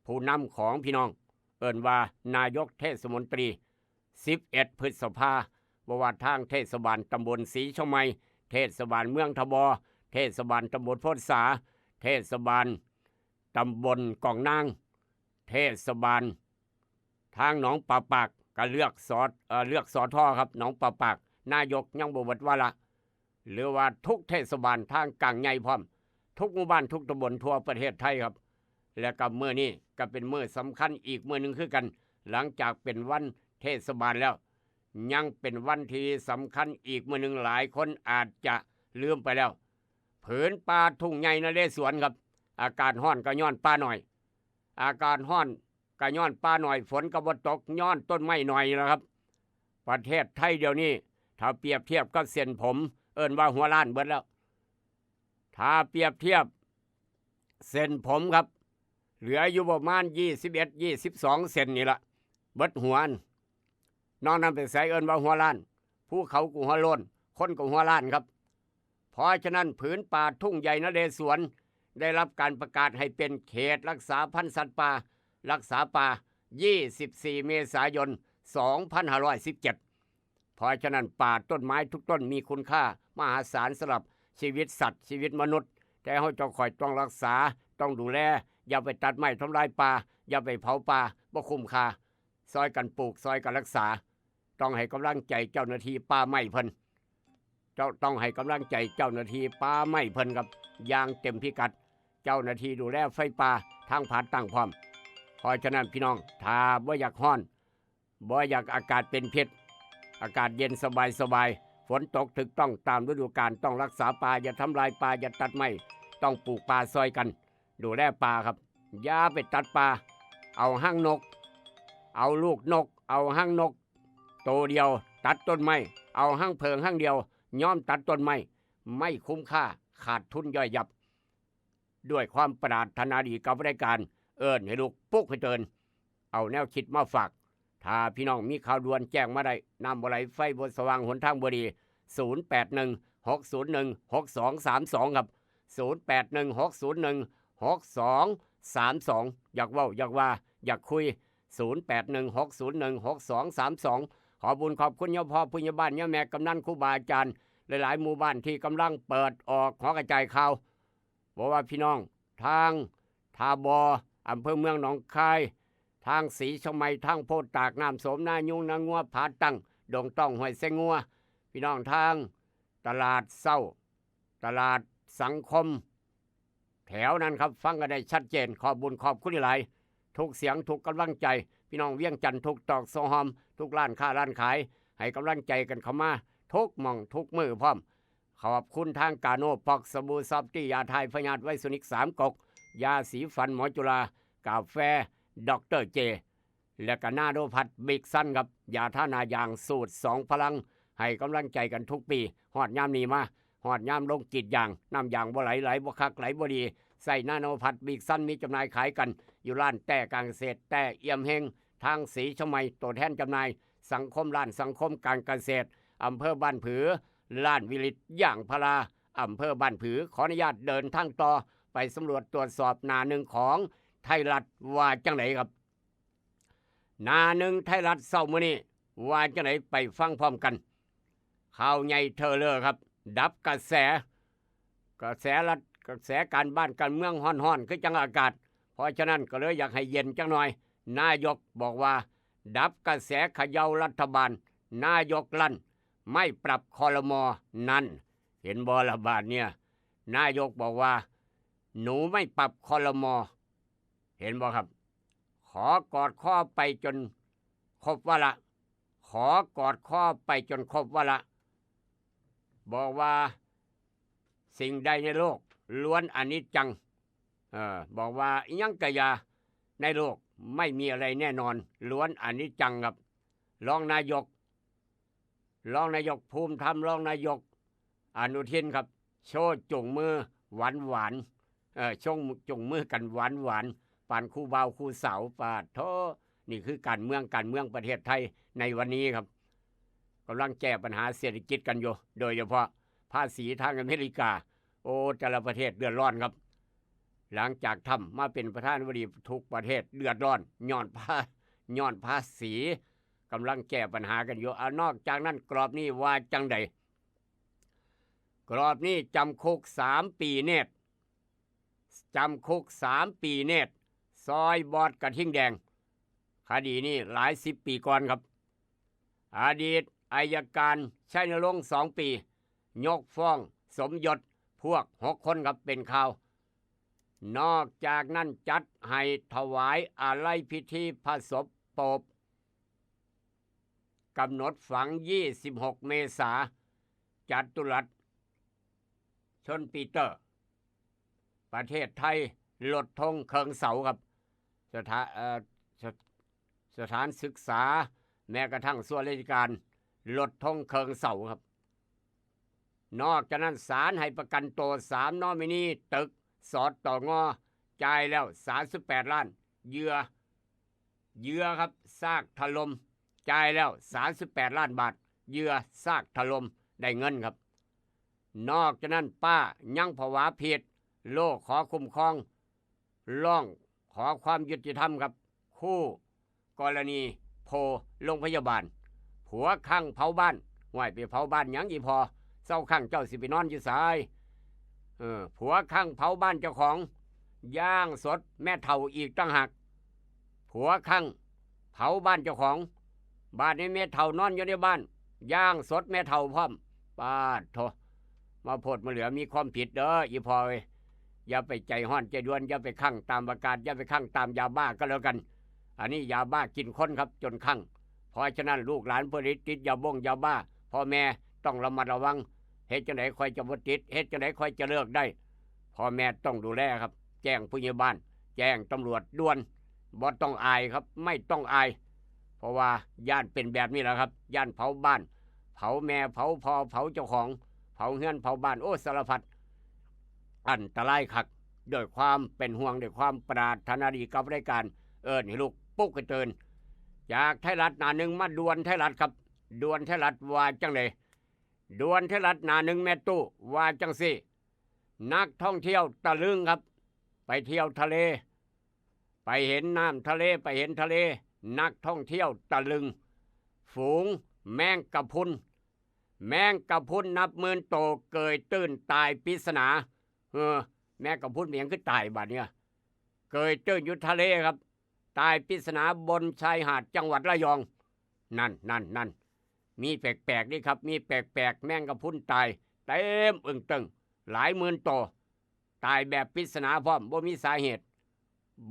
ผู้นำของพี่น้องเอิ้นว่านายกเทศมนตรี 11 พฤษภาบวาทางเทศบาลตำบลศรีชมัยเทศบาลเมืองทบเทศบาลตำบลโพธิสาเทศบาลตำบลกองนางเทศบาลทางหนองป่าปากก็เลือกสอท่อครับหนองป่าปากนายกยังบ่เบิดวาระหรือว่าทุกเทศบาลทางกลางใหญ่พร้อมทุกหมู่บ้านทุกตำบลทั่วประเทศไทยครับและกับมื้อนี้ก็เป็นมื้อสำคัญอีกมื้อหนึ่งคือกันหลังจากเป็นวันเทศบาลแล้วยังเป็นวันที่สำคัญอีกมื้อหนึ่งหลายคนอาจจะลืมไปแล้วผืนป่าทุ่งใหญ่นเรศวรครับอากาศร้อนก็ย้อนป่าหน่อยอากาศร้อนก็ย้อนป่าหน่อยฝนก็บ่ตกย้อนต้นไม้หน่อยนะครับประเทศไทยเดี๋ยวนี้ถ้าเปรียบเทียบกับเส้นผมเอิ้นว่าหัวล้านเบิดแล้วถ้าเปรียบเทียบเส้นผมครับเหลืออยู่ประมาณ21-22 เซนนี่ละเบิดหัวนอกนั้นเป็นสายเอิ้นว่าหัวล้านภูเขากูหัวโลนคนกูหัวล้านครับเพราะฉะนั้นผืนป่าทุ่งใหญ่นเรศวรได้รับการประกาศให้เป็นเขตรักษาพันธุ์สัตว์ป่ารักษาป่า 24 เมษายน 2517 เพราะฉะนั้นป่าต้นไม้ทุกต้นมีคุณค่ามหาศาลสำหรับชีวิตสัตว์ชีวิตมนุษย์แต่เราจะคอยต้องรักษาต้องดูแลอย่าไปตัดไม้ทำลายป่าอย่าไปเผาป่า บ่คุ้มค่าซอยกันปลูกซอยกันรักษาต้องให้กำลังใจเจ้าหน้าที่ป่าไม้เพิ่นต้องให้กำลังใจเจ้าหน้าที่ป่าไม้เพิ่นครับอย่างเต็มพิกัดเจ้าหน้าที่ดูแลไฟป่าทางผ่านตั้งพร้อมเพราะฉะนั้นพี่น้องถ้าบ่อยากร้อนบ่อยากอากาศเป็นพิษอากาศเย็นสบายฝนตกถึกต้องตามฤดูกาลต้องรักษาป่าอย่าทำลายป่าอย่าตัดไม้ต้องปลูกป่าซอยกันดูแลป่าครับอย่าไปตัดป่าเอาห้างนกเอาลูกนกเอาห้างนกตัวเดียวตัดต้นไม้เอาห้างเพิงห้างเดียวย้อมตัดต้นไม้ไม่คุ้มค่าขาดทุนย่อยยับด้วยความปรารถนาดีกับรายการเอิ้นให้ลูกปุ๊กให้เตือนเอาแนวคิดมาฝากถ้าพี่น้องมีข่าวด่วนแจ้งมาได้น้ำบ่ไหลไฟบนสว่างหนทางบ่ดี0816016232ครับ0816016232อยากเว้าอยากว่าอยากคุย0816016232ขอบุญขอบคุณยพ่อผู้ใหญ่บ้านยแม่กำนันครูบาอาจารย์หลายๆหมู่บ้านที่กำลังเปิดออกหอกระจายข่าวบอกว่าพี่น้องทางทาบออำเภอเมืองหนองคายทางศรีชมัยทางโพธิ์ตากน้ำโสมนายุงนางงัวผาตั้งดงต้องห้วยเสงัวพี่น้องทางตลาดเศร้าตลาดสังคมแถวนั้นครับฟังกันได้ชัดเจนขอบบุญขอบคุณหลายทุกเสียงทุกกำลังใจพี่น้องเวียงจันทร์ทุกตอกโซฮอมทุกร้านค้าร้านขายให้กำลังใจกันเข้ามาทุกหม่องทุกมือพร้อมขอบคุณทางกาโนปอกสบู่ซอฟตี้ยาไทยพยาธิไวซุนิก3 กกยาสีฟันหมอจุฬากาแฟดรเจและก็นาโดพัดบิ๊กซันครับยาท่านายางสูตร2 พลังให้กำลังใจกันทุกปีหอดยามนี้มาหอดยามลงกีดยางน้ำยางบ่ไหลบ่คักไหลบ่ดีใส่นาโนพัดบิ๊กซันมีจำหน่ายขายกันอยู่ร้านแต่การเกษตรแต่เอี่ยมเฮงทางศรีชมัยตัวแทนจำหน่ายสังคมร้านสังคมการเกษตรอำเภอบ้านผือล้านวิลิตอย่างพาราอำเภอบ้านผือขออนุญาตเดินทางต่อไปสำรวจตรวจสอบหนาหนึ่งของไทยรัฐว่าจังไหนครับหนาหนึ่งไทยรัฐเศร้ามื้อนี้ว่าจังไหนไปฟังพร้อมกันข่าวใหญ่เทอเลอร์ครับดับกระแสรัฐกระแสการบ้านการเมืองฮ้อนๆคือจังอากาศเพราะฉะนั้นก็เลยอยากให้เย็นจังหน่อยนายกบอกว่าดับกระแสเขย่ารัฐบาลนายกลั่นไม่ปรับครม.นั่นเห็นบ่ละบาทเนี่ยนายกบอกว่าหนูไม่ปรับครม.เห็นบ่ครับขอกอดข้อไปจนครบวาระขอกอดข้อไปจนครบวาระบอกว่าสิ่งใดในโลกล้วนอนิจจังบอกว่าอิหยังกะยาในโลกไม่มีอะไรแน่นอนล้วนอนิจจังครับรองนายกภูมิธรรมรองนายกอนุทินครับโชว์จุงมือหวานช่วงจุงมือกันหวานปานคู่บ่าวคู่สาวปาดโธนี่คือการเมืองประเทศไทยในวันนี้ครับกำลังแก้ปัญหาเศรษฐกิจกันอยู่โดยเฉพาะภาษีทางอเมริกาโอ้แต่ละประเทศเดือดร้อนครับหลังจากทำมาเป็นประธานาธิบดีทุกประเทศเดือดร้อนย้อนภาษีกำลังแก้ปัญหากันอยู่นอกจากนั้นกรอบนี้ว่าจังใดกรอบนี้จำคุก3 ปีเนตรจำคุก3 ปีเนตรซอยบอดกระทิ่งแดงคดีนี้หลาย10 ปีก่อนครับอดีตอัยการชัยนรงค์2 ปียกฟ้องสมยศพวก6 คนครับเป็นข่าวนอกจากนั้นจัดให้ถวายอาลัยพิธีพระศพโปบกำหนดฝัง26 เมษาจัตุรัสชนปีเตอร์ประเทศไทยลดธงเคิงเสาครับสถานศึกษาแม้กระทั่งส่วนราชการลดธงเคิงเสาครับนอกจากนั้นศาลให้ประกันตัว3 นอมินีตึกสอดต่องอจ่ายแล้ว38 ล้านเหยื่อครับซากถล่มจ่ายแล้ว38 ล้านบาทเหยื่อซากถล่มได้เงินครับนอกจากนั้นป้ายังภาวะผิดโลกขอคุ้มครองร้องขอความยุติธรรมครับคู่กรณีโพโรงพยาบาลผัวข้างเผาบ้านไหวไปเผาบ้านยังอีพอเศร้าข้างเจ้าสิไปนอนอยู่สายผัวข้างเผาบ้านเจ้าของย่างสดแม่เฒ่าอีกตั้งหัก ผัวคั่งเผาบ้านเจ้าของบ้านนี้แม่เฒ่านอนอยู่ในบ้านย่างสดแม่เฒ่าพร้อมปาดโถมาโพดมาเหลือมีความผิดเด้ออีพอเอ้ยอย่าไปใจห้อนใจด่วนอย่าไปคั่งตามประกาศอย่าไปคั่งตามยาบ้าก็แล้วกันอันนี้ยาบ้ากินคนครับจนคั่งเพราะฉะนั้นลูกหลานเพื่อติดยาบ้งยาบ้าพ่อแม่ต้องระมัดระวังเฮ็ดจังไดค่อยจะบ่ติดเฮ็ดจังไดค่อยจะเลิกได้พ่อแม่ต้องดูแลครับแจ้งผู้ใหญ่บ้านแจ้งตำรวจด่วนบ่ต้องอายครับไม่ต้องอายเพราะว่าย่านเป็นแบบนี้แหละครับย่านเผาบ้านเผาแม่เผาพ่อเผาเจ้าของเผาเฮือนเผาบ้านโอ้สารพัดอันตรายคักด้วยความเป็นห่วงด้วยความปรารถนาดีกับรายการให้ลูกปุ๊กกระเตือนจากไทยรัฐหน้าหนึ่งมาด่วนไทยรัฐครับด่วนไทยรัฐว่าจังเลยด่วนไทยรัฐหน้าหนึ่งแม่ตู้ว่าจังสินักท่องเที่ยวตะลึงครับไปเที่ยวทะเลไปเห็นน้ำทะเลไปเห็นทะเลนักท่องเที่ยวตะลึงฝูงแมงกะพรุนแมงกะพรุนนับหมื่นโตเกยตื้นตายปริศนาแมงกะพรุนเมียงคือตายบัดเนี่ยเกยตื้นอยู่ทะเลครับตายปริศนาบนชายหาดจังหวัดระยองนั่นมีแปลกๆนี่ครับมีแปลกๆแมงกะพรุนตายเต็มอึ่งตึงหลายหมื่นโตตายแบบปริศนาพร้อมบ่มีสาเหตุ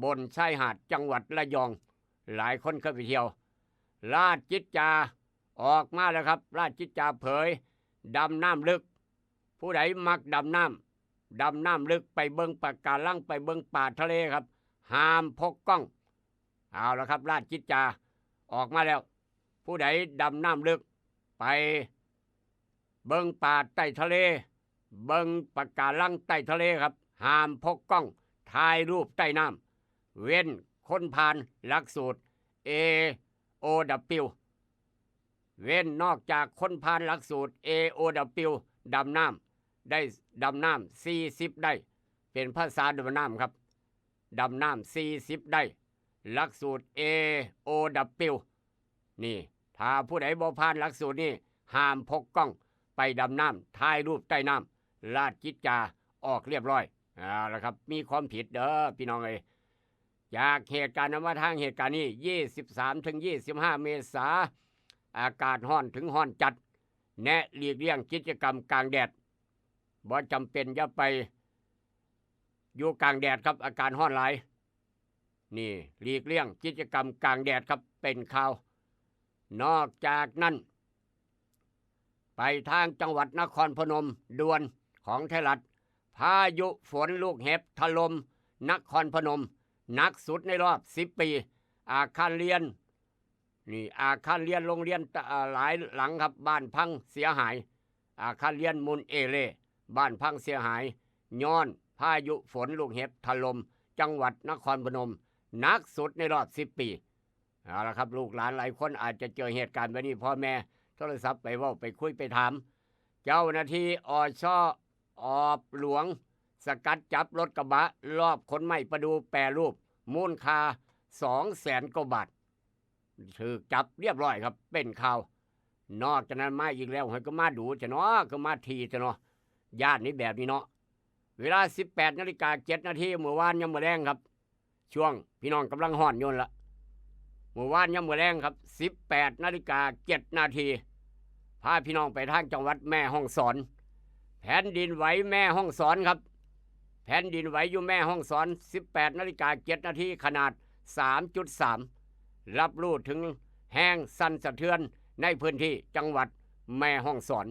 บนชายหาดจังหวัดระยองหลายคนเข้าไปเที่ยวราชจิตจาออกมาแล้วครับราชจิตจาเผยดำน้ำลึกผู้ใดมักดำน้ำลึกไปเบิ่งปะการังไปเบิ่งป่าทะเลครับห้ามพกกล้องเอาละครับราชจิตจาออกมาแล้วผู้ใดดำน้ำลึกไปเบิ่งป่าใต้ทะเลเบิ่งปะการังใต้ทะเลครับห้ามพกกล้องถ่ายรูปใต้น้ำเว้นคนผ่านหลักสูตร AOW เว้นนอกจากคนผ่านหลักสูตร AOW ดำน้ำได้ดำน้ำ40ได้เป็นภาษาดำน้ำครับดำน้ำ40ได้หลักสูตร AOW นี่ถ้าผู้ใดบ่ผ่านหลักสูตรนี้ห้ามพกกล้องไปดำน้ำถ่ายรูปใต้น้ำราชกิจจาออกเรียบร้อยแล้วครับมีความผิดเด้อพี่น้องเอ้ยจากเหตุการณ์มาทางเหตุการณ์นี้23-25 เมษายนอากาศร้อนถึงร้อนจัดแนะหลีกเลี่ยงกิจกรรมกลางแดดบ่จำเป็นอย่าไปอยู่กลางแดดครับอากาศร้อนหลายนี่หลีกเลี่ยงกิจกรรมกลางแดดครับเป็นข่าวนอกจากนั้นไปทางจังหวัดนครพนมด่วนของไทยรัฐพายุฝนลูกเห็บถล่มนครพนมหนักสุดในรอบ10 ปีอาคารเรียนโรงเรียนหลายหลังครับบ้านพังเสียหายอาคารเรียนมุนเอเล่บ้านพังเสียหายย้อนพายุฝนลูกเห็บถล่มจังหวัดนครพนมหนักสุดในรอบ10 ปีเอาละครับลูกหลานหลายคนอาจจะเจอเหตุการณ์แบบนี้พ่อแม่โทรศัพท์ไปเว้าไปคุยไปถามเจ้าหน้าที่ชอบหลวงสกัดจับรถกระบะรอบขนไม้ประดูแปรรูปมูลค่า200,000 กว่าบาทถูกจับเรียบร้อยครับเป็นข่าวนอกจากนั้นมาอีกแล้วให้ก็มาดูจะเนาะก็มาทีจะเนาะญาตินี้แบบนี้เนาะเวลา 18:07 นาทีเมื่อวานยังมื้อแรงครับช่วงพี่น้องกำลังฮ้อนยนต์ละเมื่อวานยังมื้อแรงครับ 18:07 นาทีพาพี่น้องไปทางจังหวัดแม่ฮ่องสอนแผ่นดินไหวแม่ฮ่องสอนครับแผ่นดินไหวอยู่แม่ฮ่องสอน 18:07 นาทีขนาด 3.3 รับรู้ถึงแห้งสั่นสะเทือนในพื้นที่จังหวัดแม่ฮ่องสอน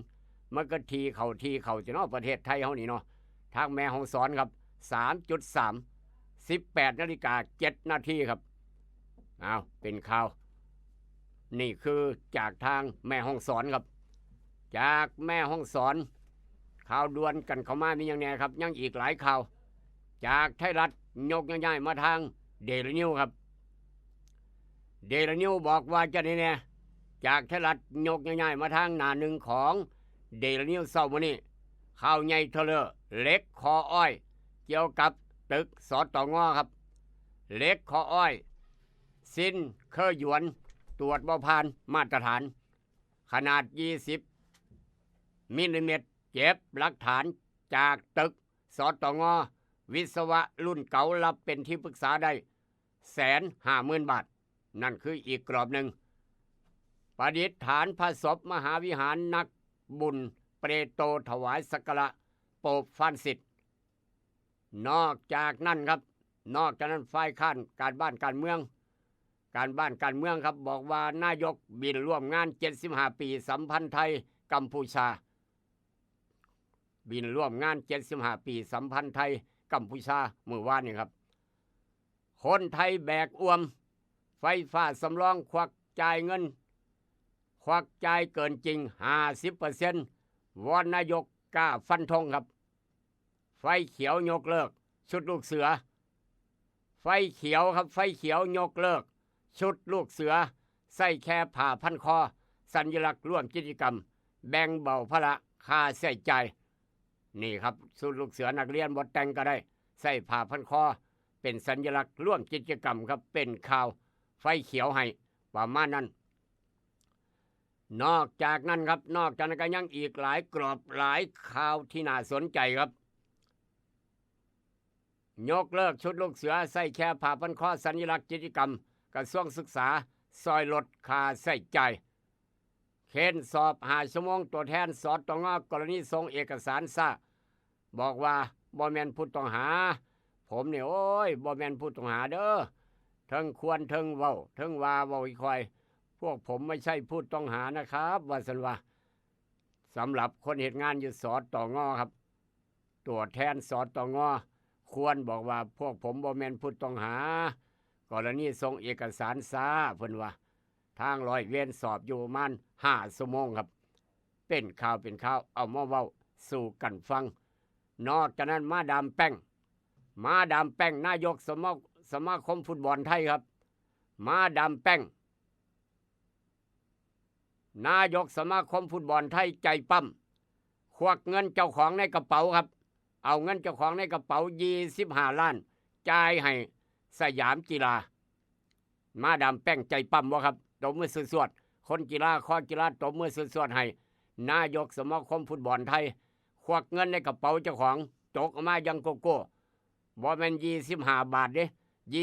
มันก็ทีเขาจะเนาะประเทศไทยเฮานี่เนาะทางแม่ฮ่องสอนครับ 3.3 18:07 นาทีครับเป็นข่าวนี่คือจากทางแม่ฮ่องสอนครับจากแม่ฮ่องสอนข่าวด่วนกันเข้ามามีอย่างแน่ครับยังอีกหลายข่าวจากไทยรัฐยกง่ายๆมาทางเดลินิวครับเดลินิวบอกว่าจะนี่แน่จากไทยรัฐยกง่ายๆมาทางหน้าหนึ่งของเดลินิวเช้ามื้อนี้ข่าวใหญ่เทเลอร์เล็กคออ้อยเกี่ยวกับตึกสตงครับเล็กคออ้อยสิ้นเคยหยวนตรวจบ่ผ่านมาตรฐานขนาด20 มิลลิเมตรเก็บหลักฐานจากตึกสตงวิศวะรุ่นเก่ารับเป็นที่ปรึกษาได้ 150,000 บาทนั่นคืออีกกรอบหนึ่งประดิษฐานพระศพมหาวิหารนักบุญเปรโตถวายสักการะโปปฟรานซิสนอกจากนั้นครับนอกจากนั้นฝ่ายค้านการบ้านการเมืองครับบอกว่านายกบินร่วมงาน75 ปีสัมพันธ์ไทยกัมพูชาบินร่วมงาน75 ปีสัมพันธ์ไทยกัมพูชาเมื่อวานนี้ครับคนไทยแบกอ่วมไฟฟ้าสำรองควักจ่ายเงินควักจ่ายเกินจริง 50% วอนนายกกล้าฟันธงครับไฟเขียวยกเลิกชุดลูกเสือไฟเขียวครับไฟเขียวยกเลิกชุดลูกเสือใส่แค่ผ้าพันคอสัญลักษณ์ร่วมกิจกรรมแบ่งเบาภาระค่าใช้จ่ายนี่ครับชุดลูกเสือนักเรียนบดแต่งก็ได้ใส่ผ้าพันคอเป็นสัญลักษณ์ร่วมกิจกรรมครับเป็นข่าวไฟเขียวให้ประมาณนั้นนอกจากนั้นครับนอกจากนั้นก็ยังอีกหลายกรอบหลายข่าวที่น่าสนใจครับยกเลิกชุดลูกเสือใส่แค่ผ้าพันคอสัญลักษณ์กิจกรรมกระทรวงศึกษาซอยลดค่าใช้จ่ายเค้นสอบ5 ชั่วโมงตัวแทนสตง.กรณีส่งเอกสารซ่าบอกว่าบ่แม่นผู้ต้องหาผมเนี่ยโอ้ยบ่แม่นผู้ต้องหาเด้อทั้งควรทั้งเว้าทั้งว่าเว้าอีกคอยพวกผมไม่ใช่ผู้ต้องหานะครับว่าซั่นว่าสำหรับคนเหตุงานอยู่สตง.ครับตัวแทนสตง.ควรบอกว่าพวกผมบ่แม่นผู้ต้องหากรณีส่งเอกสารซ่าเพิ่นว่าทางร้อยเวรสอบอยู่ประมาณ5 ชั่วโมงครับเป็นข่าวเอามาเว้าสู่กันฟังนอกจากนั้นมาดามแป้งนายกสมาคมฟุตบอลไทยครับมาดามแป้งนายกสมาคมฟุตบอลไทยใจปั้มควักเงินเจ้าของในกระเป๋าครับเอาเงินเจ้าของในกระเป๋า25 ล้านจ่ายให้สยามกีฬามาดามแป้งใจปั้มบ่ครับตบมือสวดๆคนกีฬาข้อกีฬาตบมือสวดๆให้นายกสมาคมฟุตบอลไทยควักเงินในกระเป๋าเจ้าของจกออกมายังโกโก้บ่แม่น25 บาทเด้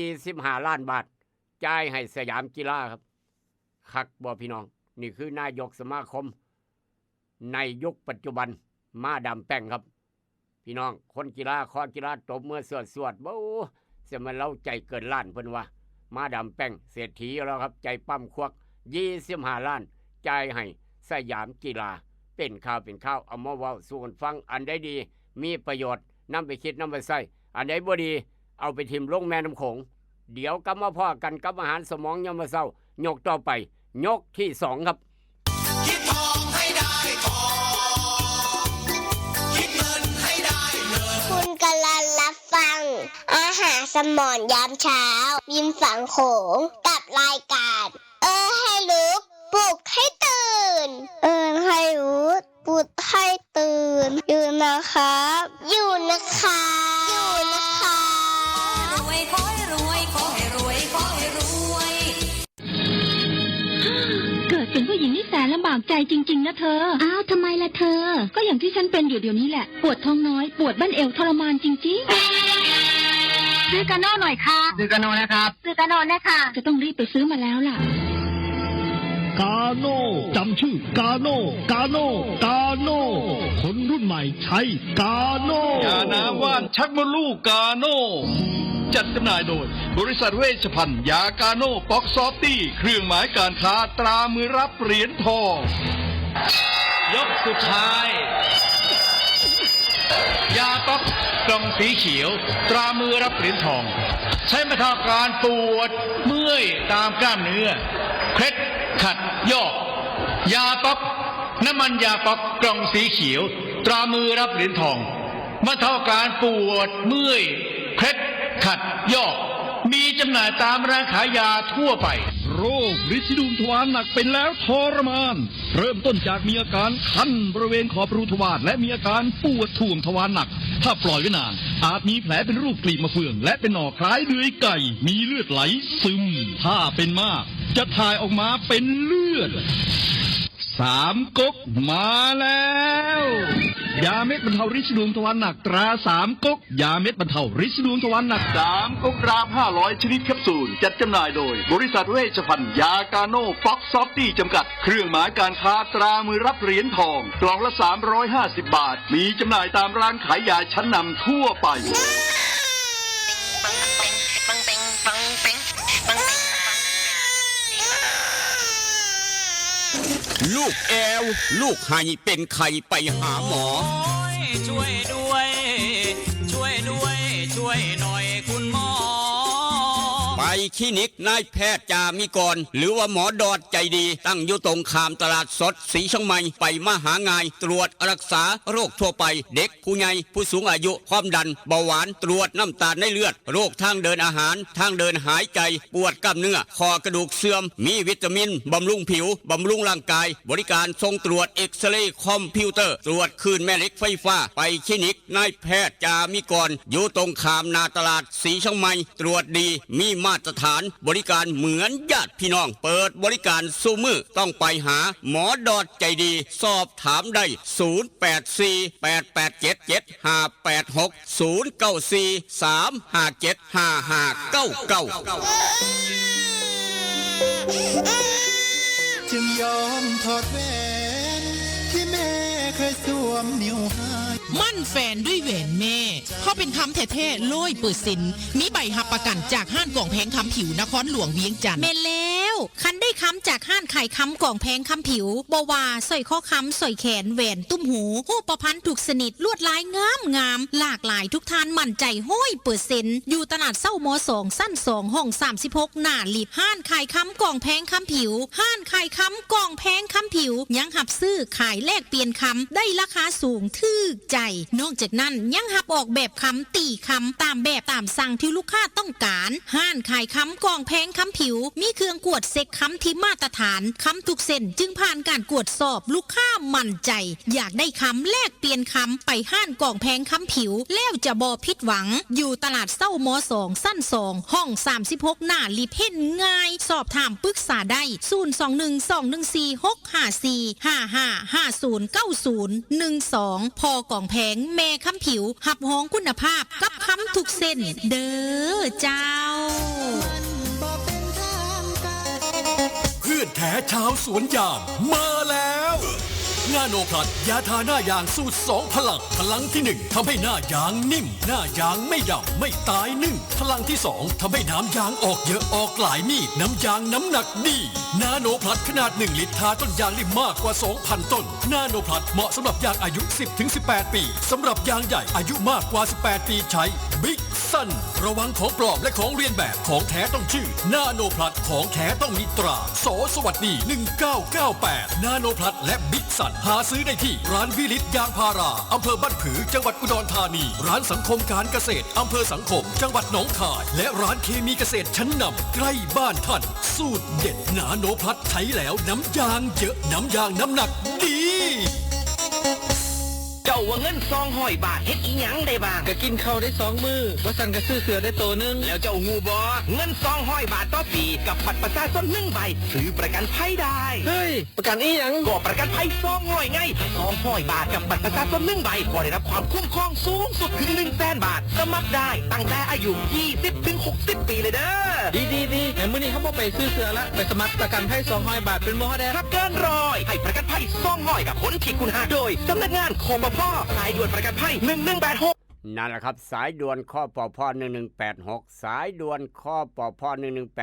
25 ล้านบาทจ่ายให้สยามกีฬาครับคักบ่พี่น้องนี่คือนายกสมาคมในยุคปัจจุบันมาดามแป้งครับพี่น้องคนกีฬาข้อกีฬาตบมือสวดๆบ่เสียมันเล่าใจเกินล้านเพิ่นว่ามาดามแป้งเศรษฐีแล้วครับใจปั้มควัก25 ล้านจ่ายให้สยามกีฬาเป็นข่าวเอามาเว้าสู่กันฟังอันใดดีมีประโยชน์นำไปคิดนำไปใช้อันใดบ่ดีเอาไปทิ่มลงแม่น้ำโขงเดี๋ยวกลับมาพ้อกันกับอาหารสมองยามมื้อเช้ายกต่อไปยกที่2ครับคิดทองให้ได้ทองคิดเงินให้ได้เงินคุณกำลังรับฟังอาหารสมองยามเช้าริมฝั่งโขงกับรายการให้รู้ปลุกให้ตื่นให้รู้ปลุกให้ตื่นอยู่นะครับอยู่นะคะรวยขอให้รวยขอให้รวยขอให้รวยเกิดเป็นผู้หญิงนี่แสนลำบากใจจริงๆนะเธออ้าวทำไมล่ะเธอก็อย่างที่ฉันเป็นอยู่เดี๋ยวนี้แหละปวดท้องน้อยปวดบั้นเอวทรมานจริงๆซื้อกาโน่หน่อยค่ะซื้อกาโน่นะครับซื้อกาโน่นะคะจะต้องรีบไปซื้อมาแล้วล่ะกาโน่จำชื่อกาโน่คนรุ่นใหม่ใช้กาโน่ยาน้ำว่านชักมดลูกกาโน่จัดจำหน่ายโดยบริษัทเวชภัณฑ์ยากาโน่ป๊อกซอฟตี้เครื่องหมายการค้าตรามือรับเหรียญทองยกสุดท้ายยาป๊อกกล่องสีเขียวตรามือรับเหรียญทองใช้บรรเทาการปวดเมื่อยตามกล้ามเนื้อเคล็ดขัดยอกยาป๊อกน้ำมันยาป๊อกกล่องสีเขียวตรามือรับเหรียญทองบรรเทาการปวดเมื่อยเคล็ดขัดยอกมีจำหน่ายตามร้านขายยาทั่วไปโรคฤทธิ์ดุมทวารหนักเป็นแล้วทรมานเริ่มต้นจากมีอาการคันบริเวณขอบรูทวารและมีอาการปวดท่วงทวารหนักถ้าปล่อยไว้นานอาจมีแผลเป็นรูปกลีบมะเฟืองและเป็นหน่อคล้ายเดือยไก่มีเลือดไหลซึมถ้าเป็นมากจะถ่ายออกมาเป็นเลือด3 ก๊กมาแล้ว ยาเม็ดบรรเทาฤทธิ์ดวงทวารหนักตรา3ก๊กยาเม็ดบรรเทาฤทธิ์ดวงทวารหนัก3ก๊กราม500ชนิดแคปซูลจัดจำหน่ายโดยบริษัทเวชภัณฑ์ยากาโน่ฟ็อกซอฟตี้จำกัดเครื่องหมายการค้าตรามือรับเหรียญทองกล่องละ350 บาทมีจำหน่ายตามร้านขายยาชั้นนำทั่วไปลูกแอวลูกไห้เป็นไข้ไปหาหมอ ช่วยด้วย ช่วยด้วย ช่วยหน่อยคุณหมอ ไปคลินิกนายแพทย์จามิกรหรือว่าหมอดอดใจดีตั้งอยู่ตรงข้ามตลาดสดสีช่องใหม่ไปมาหางายตรวจรักษาโรคทั่วไปเด็กผู้ใหญ่ผู้สูงอายุความดันเบาหวานตรวจน้ำตาลในเลือดโรคทางเดินอาหารทางเดินหายใจปวดกล้ามเนื้อคอกระดูกเสื่อมมีวิตามินบำรุงผิวบำรุงร่างกายบริการส่งตรวจเอ็กซเรย์คอมพิวเตอร์ตรวจคลื่นแม่เหล็กไฟฟ้าไปคลินิกนายแพทย์จามิกรอยู่ตรงข้ามนาตลาดสีช่องใหม่ตรวจดีมีมาตรฐานบริการเหมือนญาติพี่น้องเปิดบริการสู้มือต้องไปหาหมอดอดใจดีสอบถามได้จึงยอมถอดแหวนที่แม่เคยสวมนิ้วให้ มั่นแฟนด้วยแหวนแม่เพราะเป็นคำแท้ๆ100%มีใบหับประกันจากห้านกล่องแพงคำผิวนครหลวงเวียงจันทน์แม่นแล้วคันได้คำจากห้านไข่คำกล่องแพงคำผิวบว่าสร้อยข้อคำสร้อยแขนแหวนตุ้มหูหูประพันธ์ถูกสนิทลวดลายงามหลากหลายทุกทานมั่นใจ100%อยู่ตลาดเศร้ามอ2สั้น2ห้อง36หน้าลิฟห้านไข่คำกล่องแพงคำผิวห้านไข่คำกล่องแพงคำผิวยังหับซื้อขายแลกเปลี่ยนคำได้ราคาสูงทึกใจนอกจากนั้นยังหับออกแบบคำตีคำตามแบบตามสั่งที่ลูกค้าต้องการห้านขายคำกล่องแพงคำผิวมีเครื่องกวดเซ็กคำที่มาตรฐานคำทุกเส้นจึงผ่านการกวดสอบลูกค้ามั่นใจอยากได้คำแลกเปลี่ยนคำไปห้านกล่องแพงคำผิวแล้วจะบ่ผิดหวังอยู่ตลาดเศร้ามอ2สั้น2ห้อง36หน้าลิเพ่นง่ายสอบถามปรึกษาได้0212146555509012พอกล่องแพงแม่คำผิวหับห้องคุณภาพกับคำทุกเส้นเด้อเจ้า เพื่อนแท้ชาวสวนยางมาแล้วนาโนพลัดยาทาหน้ายางสูตร2พลังที่1ทำให้หน้ายางนิ่มหน้ายางไม่ดำไม่ตายนึ่งพลังที่2ทำให้น้ำยางออกเยอะออกหลายมีดน้ำยางน้ำหนักดีนาโนพลัดขนาด1ลิตรทาต้นยางได้มากกว่า 2,000 ต้นนาโนพลัดเหมาะสำหรับยางอายุ 10-18 ปีสำหรับยางใหญ่อายุมากกว่า18 ปีใช้บิ๊กซันระวังของปลอมและของเรียนแบบของแท้ต้องชื่อนาโนพลัดของแท้ต้องมีตราสสวัสดี1998นาโนพลัดและบิ๊กซันหาซื้อได้ที่ร้านวิลิตยางพาราอำเภอบ้านผือจังหวัดอุดรธานีร้านสังคมการเกษตรอำเภอสังคมจังหวัดหนองคายและร้านเคมีเกษตรชั้นนำใกล้บ้านท่านสูตรเด็ดนาโนพลัดใช้แล้วน้ำยางเยอะน้ำยางน้ำหนักดีเจ้าว่าเงิน200 บาทเฮ็ดอีหยังได้บ้างก็กินข้าวได้2 มื้อว่าสั่นก็ซื้อเสือได้ตัวนึงแล้วเจ้างูบ่เงิน200 บาทต่อปีกับบัตรประชาชน1 ใบซื้อประกันภัยได้เฮ้ยประกันอีหยังก็ประกันภัย200ไง200 บาทกับบัตรประชาชน1 ใบก็ได้รับความคุ้มครองสูงสุดถึง 100,000 บาทสมัครได้ตั้งแต่อายุ 20-60 ปีเลยเด้อดีๆแต่มื้อนี้เฮาบ่ไปซื้อเสือละไปสมัครประกันภัย200 บาทเป็นบ่ได้ครับเกิน100ให้ประกันภัย200กับคนที่คุณหาโดยสำนักงานคมพ.สายด่วนประกันภัย1186นั่นแหละครับสายด่วนข้อปพ1186สายด่วนข้อปพ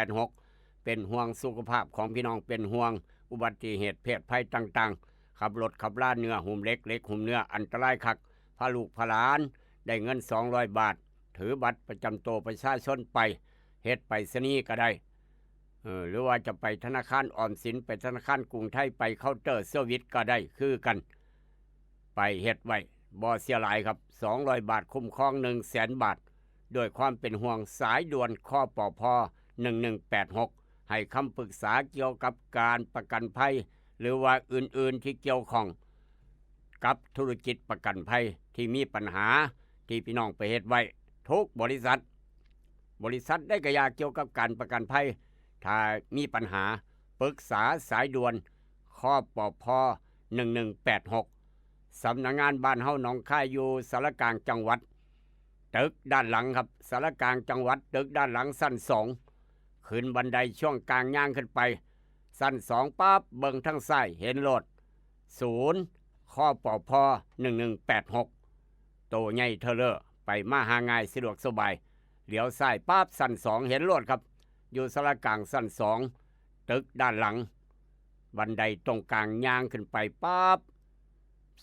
1186เป็นห่วงสุขภาพของพี่น้องเป็นห่วงอุบัติเหตุเพศภัยต่างๆขับรถขับล่าเนื้อหุ่มเล็กหุ่มเนื้ออันตรายคักพาลูกพาหลานได้เงิน200 บาทถือบัตรประจำตัวประชาชนไปเฮ็ดไปสนีย์ก็ได้หรือว่าจะไปธนาคารออมสินไปธนาคารกรุงไทยไปเคาน์เตอร์เซอร์วิสก็ได้คือกันไปเฮ็ดไว้บ่เสียหลายครับ200 บาทคุ้มครอง 100,000 บาทโดยความเป็นห่วงสายด่วนข้อปพ1186ให้คำปรึกษาเกี่ยวกับการประกันภัยหรือว่าอื่นๆที่เกี่ยวข้องกับธุรกิจประกันภัยที่มีปัญหาที่พี่น้องไปเฮ็ดไว้ทุกบริษัทได้กระยาเกี่ยวกับการประกันภัยถ้ามีปัญหาปรึกษาสายด่วนข้อปพ1186 สำนักงานบ้านเฮาหนองคายอยู่สารกลางจังหวัดตึกด้านหลังครับสารกลางจังหวัดตึกด้านหลังสั้น2ขึ้นบันไดช่วงกลางย่างขึ้นไปสั้น2ปั๊บเบิ่งทางซ้ายเห็นรถ0ข้อปอพอ1186โตใหญ่เทเลอร์ไปมาหาง่ายสะดวกสบายเลี้ยวซ้ายปั๊บสั้น2เห็นรถครับอยู่สารกลางสั้น2ตึกด้านหลังบันไดตรงกลางย่างขึ้นไปปั๊บ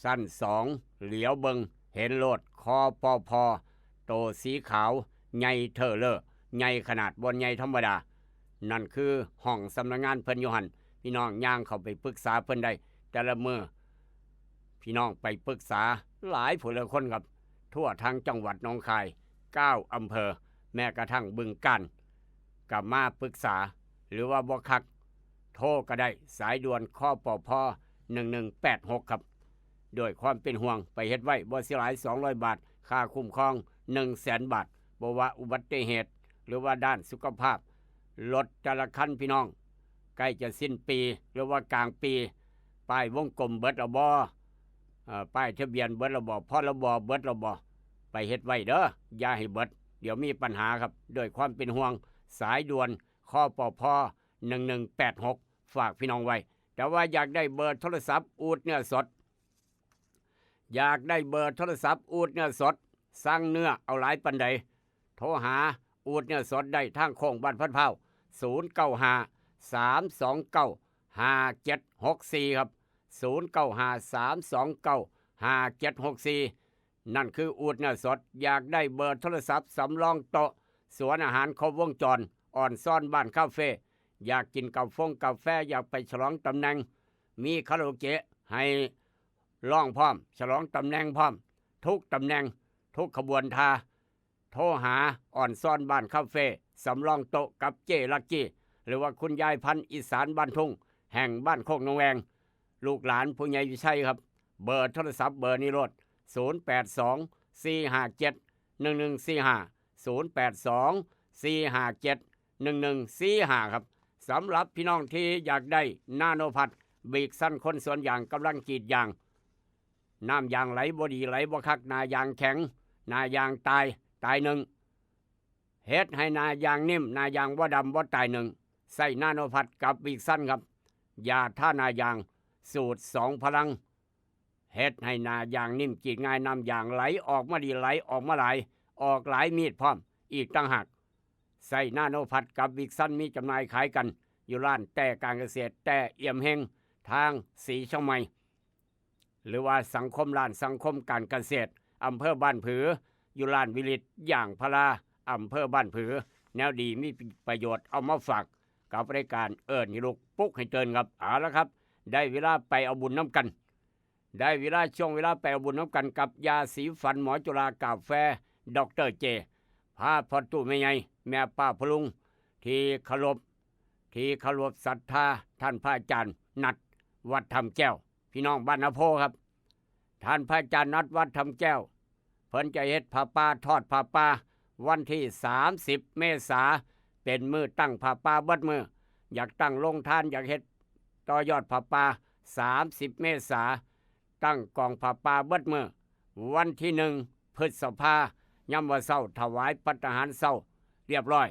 สั้น2เหลียวเบิงเห็นรถคอปอพอโตสีขาวใหญ่เทเลอร์ใหญ่ขนาดบนใหญ่ธรรมดานั่นคือห้องสำนักงานเพิ่นอยู่หั่นพี่น้องย่างเข้าไปปรึกษาเพิ่นได้แต่ละมื้อพี่น้องไปปรึกษาหลายผู้ละคนครับทั่วทั้งจังหวัดหนองคาย9อำเภอแม้กระทั่งบึงกาฬก็มาปรึกษาหรือว่าบ่คักโทรก็ได้สายด่วนคอปพ1186ครับด้วยความเป็นห่วงไปเฮ็ดไว้บ่สิหลาย200 บาทค่าคุ้มครอง 100,000 บาทบ่ว่าอุบัติเหตุหรือว่าด้านสุขภาพรถแต่ละคันพี่น้องใกล้จะสิ้นปีหรือว่ากลางปีป้ายวงกลมเบิดระบป้ายทะเบียนเบิดระบพรบเบิดระบไปเฮ็ดไว้เด้ออย่าให้เบิดเดี๋ยวมีปัญหาครับด้วยความเป็นห่วงสายด่วนคอปพ1186ฝากพี่น้องไว้แต่ว่าอยากได้เบอร์โทรศัพท์อูดเนื้อสดอยากได้เบอร์โทรศัพท์อูดเนื้อสดสั่งเนื้อเอาหลายปันใดโทรหาอูดเนื้อสดได้ทางโค้งบ้านพันเผา095-329-5764ครับ095-329-5764นั่นคืออูดเนื้อสดอยากได้เบอร์โทรศัพท์สำรองโต๊ะสวนอาหารครบวงจรอ่อนซ่อนบ้านคาเฟ่อยากกินกาแฟอยากไปฉลองตำแหน่งมีคาราโอเกะให้ร้องพร้อมฉลองตำแหน่งพร้อมทุกตำแหน่งทุกขบวนทาโทรหาอ่อนซ่อนบ้านคาเฟ่สำรองโต๊ะกับเจลักกี้หรือว่าคุณยายพันธุ์อีสานบ้านทุ่งแห่งบ้านโคกนงแวงลูกหลานผู้ใหญ่วิชัยครับเบอร์โทรศัพท์เบอร์นี้รถ082-457-1145 ครับสำหรับพี่น้องที่อยากได้นาโนพัดบีกสั้นคนสวนยางกำลังกรีดยางน้ำยางไหลบ่ดีไหลบ่คักนายางแข็งนายางตายหนึ่งเฮ็ดให้นายางนิ่มนายางบ่ดำบ่ตายหนึ่งใส่นาโนพัดกับบีกสั้นครับยาท่านายางสูตร2พลังเฮ็ดให้นายางนิ่มกรีดง่ายน้ำยางไหลออกมาดีไหลออกมาหลายออกหลายมีดพร้อมอีกต่างหากใส่นาโนพัดกับบิ๊กซันมีจำหน่ายขายกันอยู่ร้านแต่การเกษตรแต่เอี่ยมเฮงทางสีช่องใหม่หรือว่าสังคมร้านสังคมการเกษตรอำเภอบ้านผืออยู่ร้านวิลิตอย่างพลาอำเภอบ้านผือแนวดีมีประโยชน์เอามาฝากกับรายการเอิญลูกปุ๊กให้เตือนครับเอาละครับได้เวลาไปเอาบุญน้ำกันได้เวลาช่วงเวลาไปเอาบุญน้ำกันกับยาสีฟันหมอจุฬากาแฟดรเจพาพอตู้แม่ใหญ่แม่ป้าพลุงที่เคารพศรัทธาท่านพระอาจารย์นัดวัดธรรมแก้วพี่น้องบ้านนาโพครับท่านพระอาจารย์นัดวัดธรรมแก้วเพิ่นจะเฮ็ดผ้าป่าทอดผ้าป่าวันที่30 เมษาเป็นมื้อตั้งผ้าป่าเบิดมื้ออยากตั้งโรงทานอยากเฮ็ดต่อยอดผ้าป่า30 เมษาตั้งกองผ้าป่าเบิดมื้อวันที่1 พฤษภายามว่าเช้าถวายปัตตาหารเช้าเรียบร้อย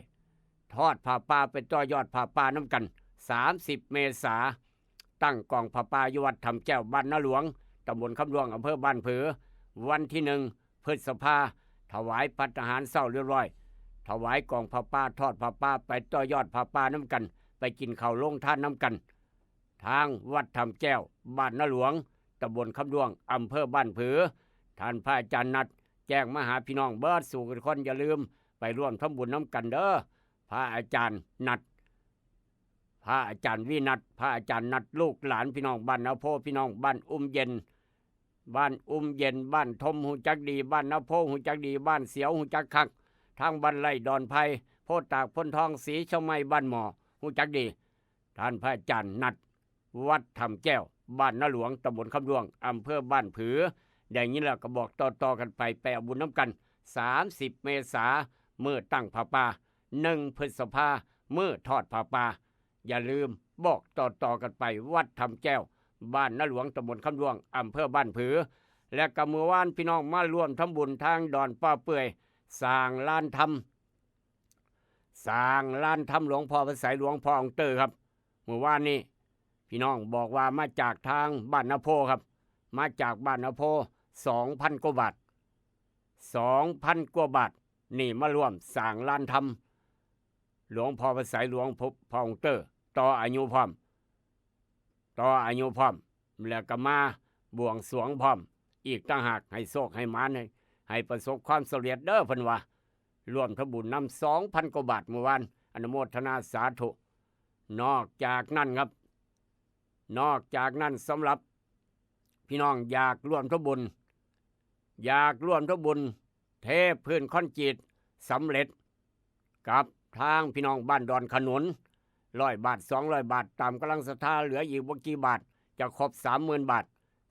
ทอดผ้าป่าไปต่อยอดผ้าป่าน้ำกัน30 เมษาตั้งกองผ้าป่าอยู่วัดธรรมแก้วบ้านนาหลวงตำบลคำหลวงอำเภอบ้านผือวันที่1 พฤษภาถวายปัตตาหารเช้าเรียบร้อยถวายกองผ้าป่าทอดผ้าป่าไปต่อยอดผ้าป่าน้ำกันไปกินข้าวลงทานน้ำกันทางวัดธรรมแก้วบ้านนาหลวงตำบลคำหลวงอำเภอบ้านผือท่านพระอาจารย์นัดแจ้งมาหาพี่น้องเบิดสู่กันคนอย่าลืมไปร่วมทำบุญน้ำกันเด้อพระอาจารย์นัดพระอาจารย์วินัทพระอาจารย์นัดลูกหลานพี่น้องบ้านนาโพพี่น้องบ้านอุ้มเย็นบ้านทมหูจักดีบ้านนาโพหูจักดีบ้านเสียวหูจักคักทางบ้านไร่ดอนไผ่โพตากพ้นทองสีชะไมบ้านหมอหูจักดีท่านพระอาจารย์นัดวัดธรรมแก้วบ้านนาหลวงตำบลคำหลวงอำเภอบ้านผืออย่างนี้แหละก็บอกต่อกันไปเอาบุญน้ำกัน30 เมษามื้อตั้งผ้าป่า1 พฤษภามื้อทอดผ้าป่าอย่าลืมบอกต่อกันไปวัดธรรมแก้วบ้านนาหลวงตำบลคำหลวงอำเภอบ้านผือ และก็เมื่อวานพี่น้องมาร่วมทำบุญทางดอนป้าเปื่อยสร้างลานธรรมหลวงพ่อพระไสยหลวงพ่อองค์เตอร์ครับเมื่อวานนี้พี่น้องบอกว่ามาจากทางบ้านนาโพครับมาจากบ้านนาโพ 2,000 กว่าบาท 2,000 กว่าบาทนี่มาร่วมสร้างลานธรรมหลวงพ่อพระไสยหลวงพ่อองค์เตอร์ต่ออายุพร้อมแล้วก็มาบวงสรวงพร้อมอีกต่างหากให้โชคให้มานให้ประสบความสำเร็จเด้อเพิ่นว่ารวมทำบุญนำ 2,000 กว่าบาทเมื่อวานอนุโมทนาสาธุนอกจากนั้นสำหรับพี่น้องอยากร่วมทำบุญเทพื้นคอนกรีตสำเร็จกับทางพี่น้องบ้านดอนขนุน100 บาท200 บาทตามกำลังศรัทธาเหลืออีกบ่กี่บาทจะครบ 30,000 บาท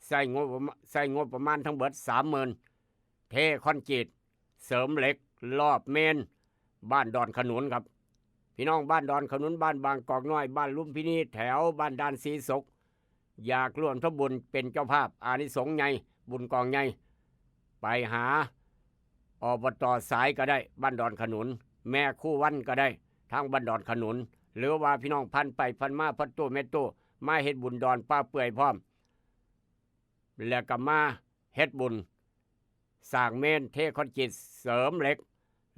ใส่งบประมาณทั้งเบิด 30,000 เทคอนกรีตเสริมเหล็กรอบเมนบ้านดอนขนุนครับพี่น้องบ้านดอนขนุนบ้านบางกอกน้อยบ้านลุมพินีแถวบ้านด่านศรีศกอยากร่วมทำบุญเป็นเจ้าภาพอานิสงส์ใหญ่บุญกองใหญ่ไปหาอบต.สายก็ได้บ้านดอนขนุนแม่คู่วันก็ได้ทางบ้านดอนขนุนหรือว่าพี่น้องพันไปพันมาพัดตู้เม็ดตู้มาเฮ็ดบุญดอนป้าเปื่อยพร้อมแล้วก็มาเฮ็ดบุญสร้างเมนเทคอนกรีตเสริมเหล็ก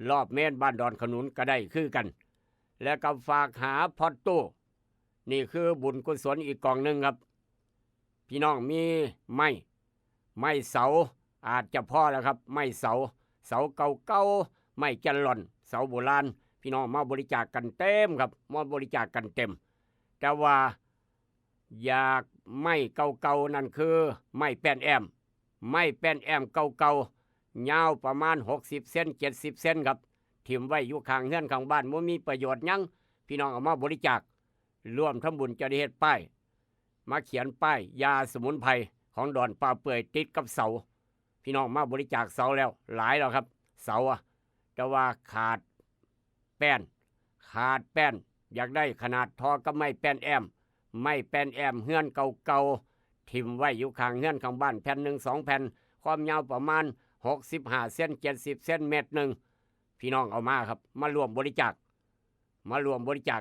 รอบเมนบ้านดอนขนุนก็ได้คือกันแล้วก็ฝากหาพอดตู้นี่คือบุญกุศลอีกกองหนึ่งครับพี่น้องมีไม้เสาอาจจะพอแล้วครับไม้เสาเก่าไม้จันหล่อนเสาโบราณพี่น้องมาบริจาคกันเต็มครับมาบริจาคกันเต็มแต่ว่าอยากไม้เก่าๆนั่นคือไม้แป้นแอมเก่าๆยาวประมาณ60 เซน70 เซนครับถิ่มไว้อยู่ข้างเฮือนข้างบ้านบ่มีประโยชน์หยังพี่น้องเอามาบริจาคร่วมทำบุญจะได้เฮ็ดป้ายมาเขียนป้ายยาสมุนไพรของดอนป้าเปื่อยติดกับเสาพี่น้องมาบริจาคเสาแล้วหลายแล้วครับเสาแต่ว่าขาดแป้นอยากได้ขนาดทอกับไม้แป้นแอมเฮือนเก่าๆถิ่มไว้อยู่ข้างเฮือนข้างบ้านแผ่น1 2 แผ่นความยาวประมาณ65 เซน70 เซนเมตรหนึ่งพี่น้องเอามาครับมารวมบริจาค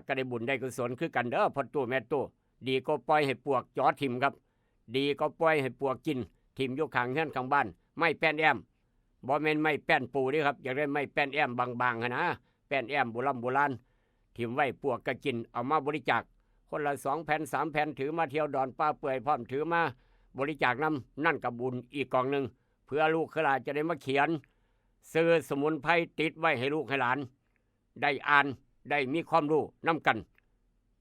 ก็ได้บุญได้กุศลคือกันเด้อพอตู้แม่ตู้ดีก็ปล่อยให้ปวกจอถิ่มครับดีก็ปล่อยให้ปวกกินถิ่มอยู่ข้างเฮือนข้างบ้านไม่แป้นแอมบ่แม่นไม่แป้นปูนี่ครับอยากได้ไม่แป้นแอมบางๆนะแป้นแอมโบราณถิ่มไว้ปวกก็กินเอามาบริจาคคนละ2 แผ่น3 แผ่นถือมาเที่ยวดอนป้าเปื่อยพร้อมถือมาบริจาคนั่นกับบุญอีกกองหนึ่งเพื่อลูกหลานจะได้มาเขียนซื้อสมุนไพรติดไว้ให้ลูกให้หลานได้อ่านได้มีความรู้นำกัน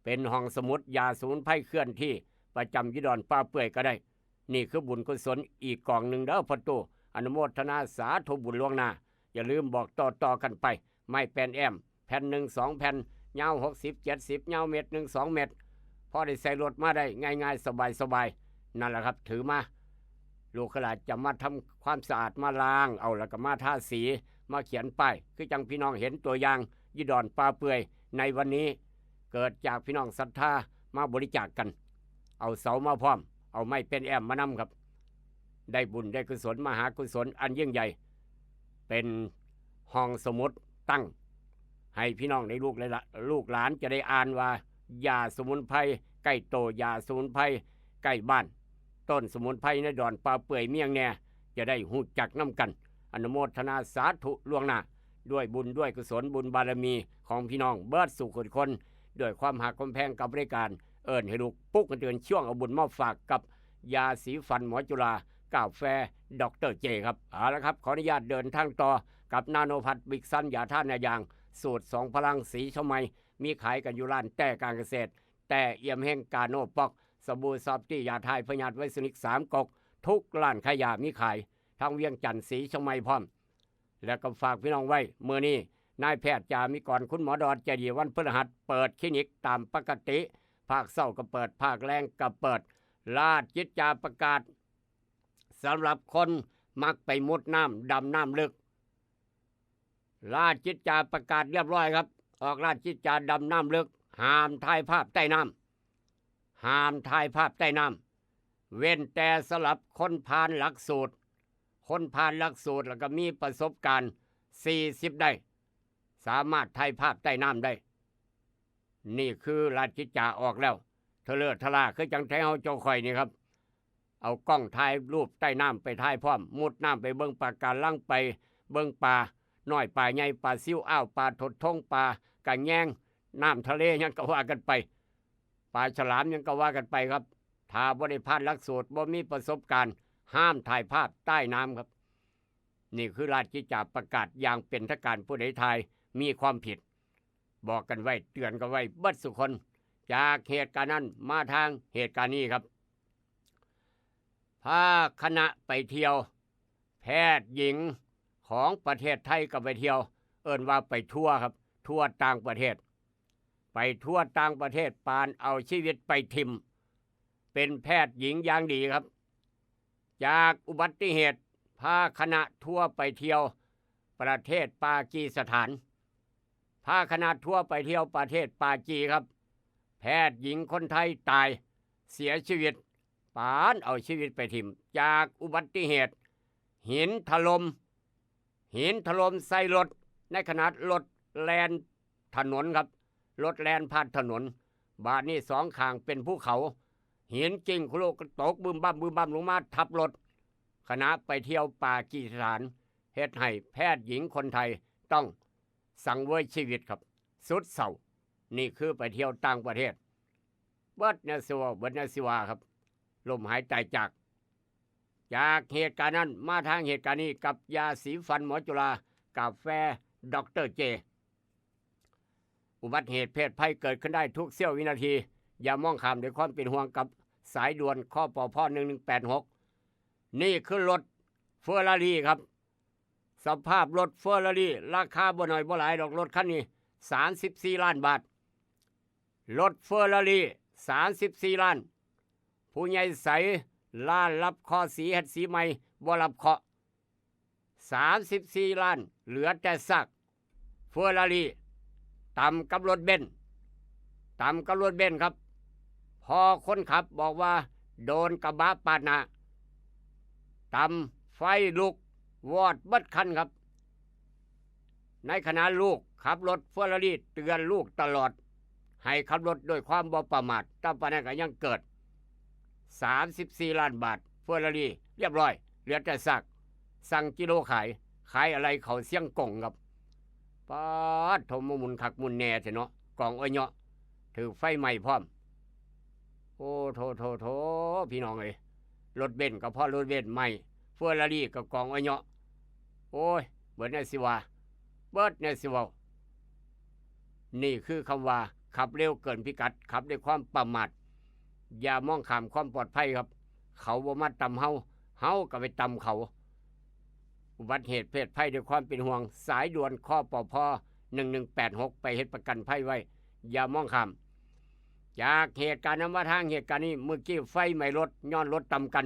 เป็นห้องสมุดยาสมุนไพรเคลื่อนที่ประจำยุดอนป้าเปื่อยก็ได้นี่คือบุญกุศลอีกกองหนึ่งเด้อพอตู้อนุโมทนาสาธุบุญล่วงหน้าอย่าลืมบอกต่อกันไปไม่แป้นแอมแผ่น1 2 แผ่นยาว60 70ยาว1 2 เมตรพอได้ใส่รถมาได้ง่ายๆสบายนั่นแหละครับถือมาลูกหลานจะมาทำความสะอาดมาล้างเอาแล้วก็มาทาสีมาเขียนป้ายคือจังพี่น้องเห็นตัวอย่างยุดอนป้าเปื่อยในวันนี้เกิดจากพี่น้องศรัทธามาบริจาคกันเอาเสามาพร้อมเอาไม้เป็นแอมมานำครับได้บุญได้กุศลมหากุศลอันยิ่งใหญ่เป็นห้องสมุดตั้งให้พี่น้องในลูกหลานจะได้อ่านว่ายาสมุนไพรใกล้โตยาสมุนไพรใกล้บ้านต้นสมุนไพรในดอนป้าเปื่อยเมียงแน่จะได้หูจักน้ำกันอนุโมทนาสาธุล่วงหน้าด้วยบุญด้วยกุศลบุญบารมีของพี่น้องเบิดสู่คนด้วยความหักความแพงกับบริการเอิญให้ลูกปุ๊กกันเตือนช่วงเอาบุญมาฝากกับยาสีฟันหมอจุฬากาแฟดร.เจครับเอาละครับขออนุญาตเดินทางต่อกับนาโนพัทบิ๊กซันยาท่านายางสูตร2 พลังสีชมัยมีขายกันอยู่ร้านแต่การเกษตรแต่เอี่ยมแห่งกาโนปอกสบู่ซอฟตี้ยาทายพยาธิไวสนิก3 กกทุกร้านขายยามีขายทางเวียงจันทร์สีชมัยพร้อมแล้วก็ฝากพี่น้องไว้เมื่อนี้นายแพทย์จามิกรคุณหมอดอดใจดีวันพฤหัสเปิดคลินิกตามปกติภาคเศร้าก็เปิดภาคแรงก็เปิดลาดจิตจาประกาศสำหรับคนมักไปมุดน้ำดำน้ำลึกลาดจิตจาประกาศเรียบร้อยครับออกลาดจิตจาดำน้ำลึกห้ามถ่ายภาพใต้น้ำเว้นแต่สำหรับคนผ่านหลักสูตร คนผ่านหลักสูตรแล้วก็มีประสบการณ์40ได้สามารถถ่ายภาพใต้น้ำได้นี่คือราชกิจจาออกแล้วเทเลอร์ทลาคือจังไทเฮาเจ้าข่อยนี่ครับเอากล้องถ่ายรูปใต้น้ำไปถ่ายพร้อมมุดน้ำไปเบิ่งปลาการลังไปเบิ่งปลาน้อยปลาใหญ่ปลาซิวอ้าวปลาถดทงปลากระแยงน้ำทะเลยังก็ว่ากันไปปลาฉลามยังก็ว่ากันไปครับถ้าบ่ได้ผ่านหลักสูตรบ่มีประสบการณ์ห้ามถ่ายภาพใต้น้ำครับนี่คือราชกิจจาประกาศอย่างเป็นทางการผู้ใดถ่ายมีความผิดบอกกันไว้เตือนกันไว้เบิดสุคนจากเหตุการณ์นั้นมาทางเหตุการณ์นี้ครับพาคณะไปเที่ยวแพทย์หญิงของประเทศไทยก็ไปเที่ยวเอิ้นว่าไปทั่วครับทั่วต่างประเทศไปทั่วต่างประเทศปานเอาชีวิตไปทิมเป็นแพทย์หญิงอย่างดีครับจากอุบัติเหตุพาคณะทั่วไปเที่ยวประเทศปากีสถานพาคณะทั่วไปเที่ยวประเทศปากีครับแพทย์หญิงคนไทยตายเสียชีวิตปานเอาชีวิตไปทิมจากอุบัติเหตุหินถล่มใส่รถในขณะรถแล่นถนนครับรถแล่นผ่านถนนบาดนี้2ข้างเป็นภูเขาหินกิ่งโครกตกบึ้มบั่มลงมาทับรถคณะไปเที่ยวปากีสถานเฮ็ดให้แพทย์หญิงคนไทยต้องสังเวยชีวิตครับสุดเศร้านี่คือไปเที่ยวต่างประเทศเบิดเนสิวาครับลมหายใจจากเหตุการณ์นั้นมาทางเหตุการณ์นี้กับยาสีฟันหมอจุฬากาแฟดรเจอุบัติเหตุเพศภัยเกิดขึ้นได้ทุกเสี้ยววินาทีอย่ามองข้ามด้วยความเป็นห่วงกับสายด่วนข้อปพ1186นี่คือรถเฟอร์รารี่ครับสภาพรถเฟอร์รารี่ราคาบ่น้อยบ่หลายดอกรถคันนี้34ล้านบาทรถเฟอร์รารี่34ล้านผู้ใหญ่ใสล้านรับข้อสีเฮ็ดสีใหม่บ่รับเคาะ34ล้านเหลือแต่ซากเฟอร์รารี่ต่ำกับรถเบนซ์ครับพอคนขับบอกว่าโดนกระบะปาดหน้าต่ำไฟลุกวอดเบิดคันครับในขณะลูกขับรถเฟอร์รารี่เตือนลูกตลอดให้ขับรถด้วยความบ่ประมาทแต่ปานนั้นก็ยังเกิด34ล้านบาทเฟอร์รารี่เรียบร้อยเหลือแต่ซากสั่งกิโลขายอะไรเขาเสี่ยงกงครับป๊าดโทมมุนคักมุนแน่เถอะเนาะกองอ้อยเนาะถือไฟไหม้พร้อมโอ้โถพี่น้องเอ้ยรถเบนซ์ก็พอรถเบนซ์ใหม่เฟอร์รารี่ก็กองอ้อยเนาะโอ้ยเบิดแน่สิว่านี่คือคำว่าขับเร็วเกินพิกัดขับด้วยความประมาทอย่ามองข้ามความปลอดภัยครับเขาบ่มาตำเฮาก็ไปตำเขาอุบัติเหตุเพศภัยด้วยความเป็นห่วงสายด่วนข้อปพ1186ไปเฮ็ดประกันภัยไว้อย่ามองข้ามจากเหตุการณ์นั้นมาทางเหตุการณ์นี้เมื่อกี้ไฟไหม้รถย้อนรถต่ำกัน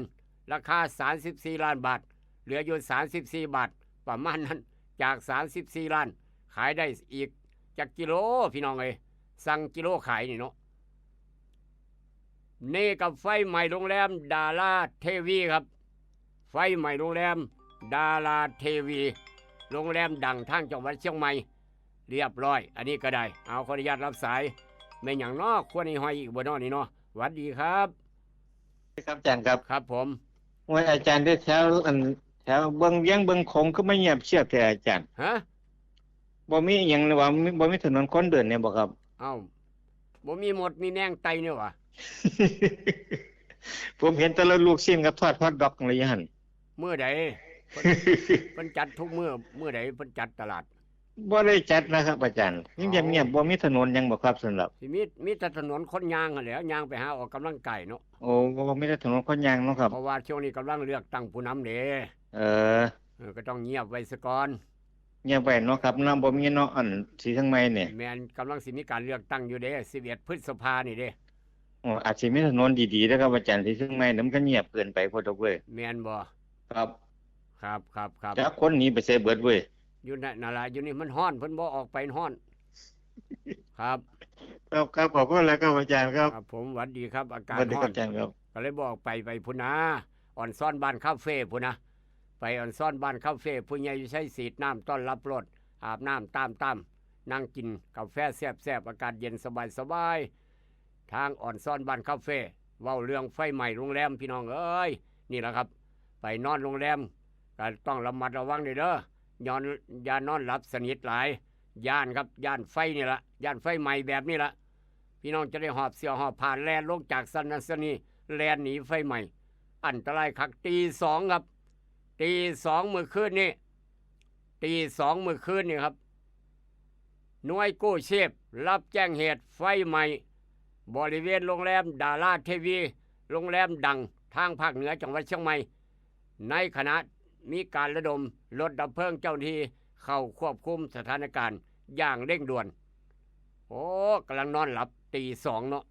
ราคา34ล้านบาทเหลืออยู่34บาทประมาณนั้นจาก34ล้านขายได้อีกจากกิโลพี่น้องเอ้ยสั่งกิโลขายนี่เนาะนี่กับไฟใหม่โรงแรมดาราเทวีครับไฟใหม่โรงแรมดาราเทวีโรงแรมดังทางจังหวัดเชียงใหม่เรียบร้อยอันนี้ก็ได้เอาขออนุญาตรับสายแม่นอย่างนอกควรให้หอยอีกบ่นอนี่เนาะสวัสดีครับครับอาจารย์ครับครับผมว่าอาจารย์ได้แถวเบิ่งเวียงเบิ่งคงก็ไม่เงียบเชียบแต่อาจารย์ฮะบ่มีหยังเลยว่าบ่มีถนนคนเดินเนี่ยบ่ครับเอ้าบ่มีหมดมีแนงไตเนี่ยวะ ผมเห็นแต่ละลูกชิ้นกับทอดฮอทดอกอะไรอย่างนั้นมื้อใดเพิ่นจัดทุกมื้อใดเพิ่นจัดตลาดบ่ได้จัดนะครับอาจารย์เงียบๆบ่มีถนนหยังบ่ครับสำหรับสิมีแต่ถนนคนย่างนั่นแหละย่างไปหาออกกำลังกายเนาะโอ้บ่มีแต่ถนนคนย่างเนาะครับเพราะว่าช่วงนี้กำลังเลือกตั้งผู้นำเด้ก็ต้องเงียบไว้ซะก่อนเงียบไว้เนาะครับนำบ่มีเนาะอันสีทั้งใหม่นี่แม่นกำลังสิมีการเลือกตั้งอยู่เด้11พฤษภานี่เด้อาจสิมีถนนดีๆนะครับอาจารย์ที่ซึ่งไม่นำก็เงียบเกินไปพอดอกเว้ยแม่นบ่ครับจักคนหนีไปใส่เบิดเว้ยอยู่นั่นล่ะอยู่นี่มันร้อนเพิ่นบ่ออกไปร้อนครับขอบคุณแล้วครับอาจารย์ครับผมสวัสดีครับอากาศร้อนอาจารย์ครับก็เลยบอกไปพุ่นนะอ่อนซ่อนบ้านคาเฟ่พุ่นนะ ไปอ่อนซ่อนบ้านคาเฟ่ผู้ใหญ่ใช้สีดน้ำต้อนรับรถอาบน้ำตามนั่งกินกาแฟแซ่บๆอากาศเย็นสบายทางอ่อนซ่อนบ้านคาเฟ่เว้าเรื่องไฟใหม่โรงแรมพี่น้องเอ้ยนี่แหละครับไปนอนโรงแรมก็ต้องระมัดระวังเด้อย่านอนหลับสนิทหลายย่านครับย่านไฟนี่ละย่านไฟใหม่แบบนี้ละพี่น้องจะได้หอบเสื้อหอบผ่านแลนลงจากสันนันสนีแลนหนีไฟใหม่อันตรายคักตี 2ครับตี 2มื้อคืนนี่ตี 2มื้อคืนนี่ครับหน่วยกู้ชีพรับแจ้งเหตุไฟใหม่บริเวณโรงแรมดาราเทวีโรงแรมดังทางภาคเหนือจังหวัดเชียงใหม่ในขณะมีการระดมรถดับเพลิงเจ้าหน้าที่เข้าควบคุมสถานการณ์อย่างเร่งด่วนโอ้กำลังนอนหลับตี 2เนาะ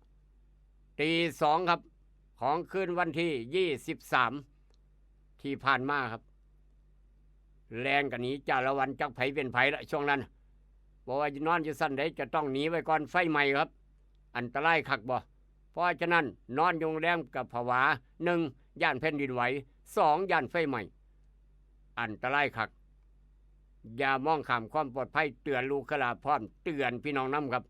ตี 2ครับของคืนวันที่23ที่ผ่านมาครับแรงกันนี้จาละวันจักไผเป็นไผละช่วงนั้นบอกว่านอนอยู่สั้นได้จะต้องหนีไว้ก่อนไฟใหม่ครับอันตรายคักบ่เพราะฉะนั้นนอนโรงแรมกับผวา1ย่านแผ่นดินไหว2ย่านไฟใหม่อันตรายคักอย่ามองข้ามความปลอดภัยเตือนลูกหลานพร้อมเตือนพี่น้องน้ำครับ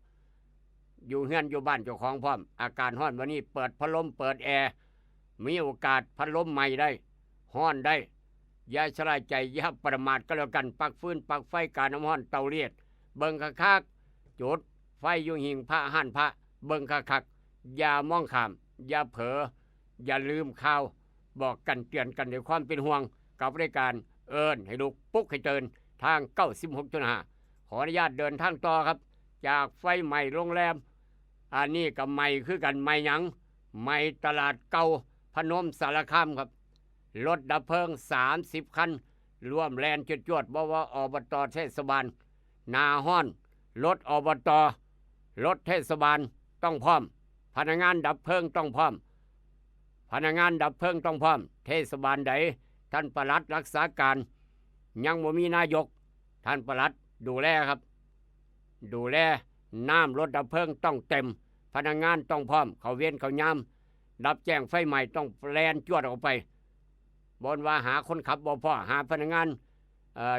อยู่เฮือนอยู่บ้านเจ้าของพร้อมอาการร้อนวันนี้เปิดพัดลมเปิดแอร์มีโอกาสพัดลมใหม่ได้ร้อนได้อย่าชะล่าใจอย่าประมาทก็แล้วกันปักฟืนปักไฟการน้ำร้อนเตาเลียดเบิ่งคักๆจุดไฟอยู่หิงพระหั่นพระเบิ่งคักๆอย่ามองข้ามอย่าเผลออย่าลืมข่าวบอกกันเตือนกันด้วยความเป็นห่วงกับรายการเอิ้นให้ลุกปลุกให้ตื่นทาง 96.5 ขออนุญาตเดินทางต่อครับจากไฟใหม่โรงแรมอันนี้กับใหม่คือกันใหม่หยังใหม่ตลาดเก่าพนมสารคามครับรถดับเพลิง30คันร่วมแลนจวดๆบ่ว่าอบต.เทศบาลนาฮ้อนรถอบต.รถเทศบาลต้องพร้อมพนักงานดับเพลิงต้องพร้อมพนักงานดับเพลิงต้องพร้อมเทศบาลใดท่านปลัดรักษาการยังบ่มีนายกท่านปลัดดูแลครับดูแลน้ำรถดับเพลิงต้องเต็มพนักงานต้องพร้อมเขาเวียนเขายามดับแจ้งไฟใหม่ต้องแลนจวดออกไปบนว่าหาคนขับบ่พอหาพนักงาน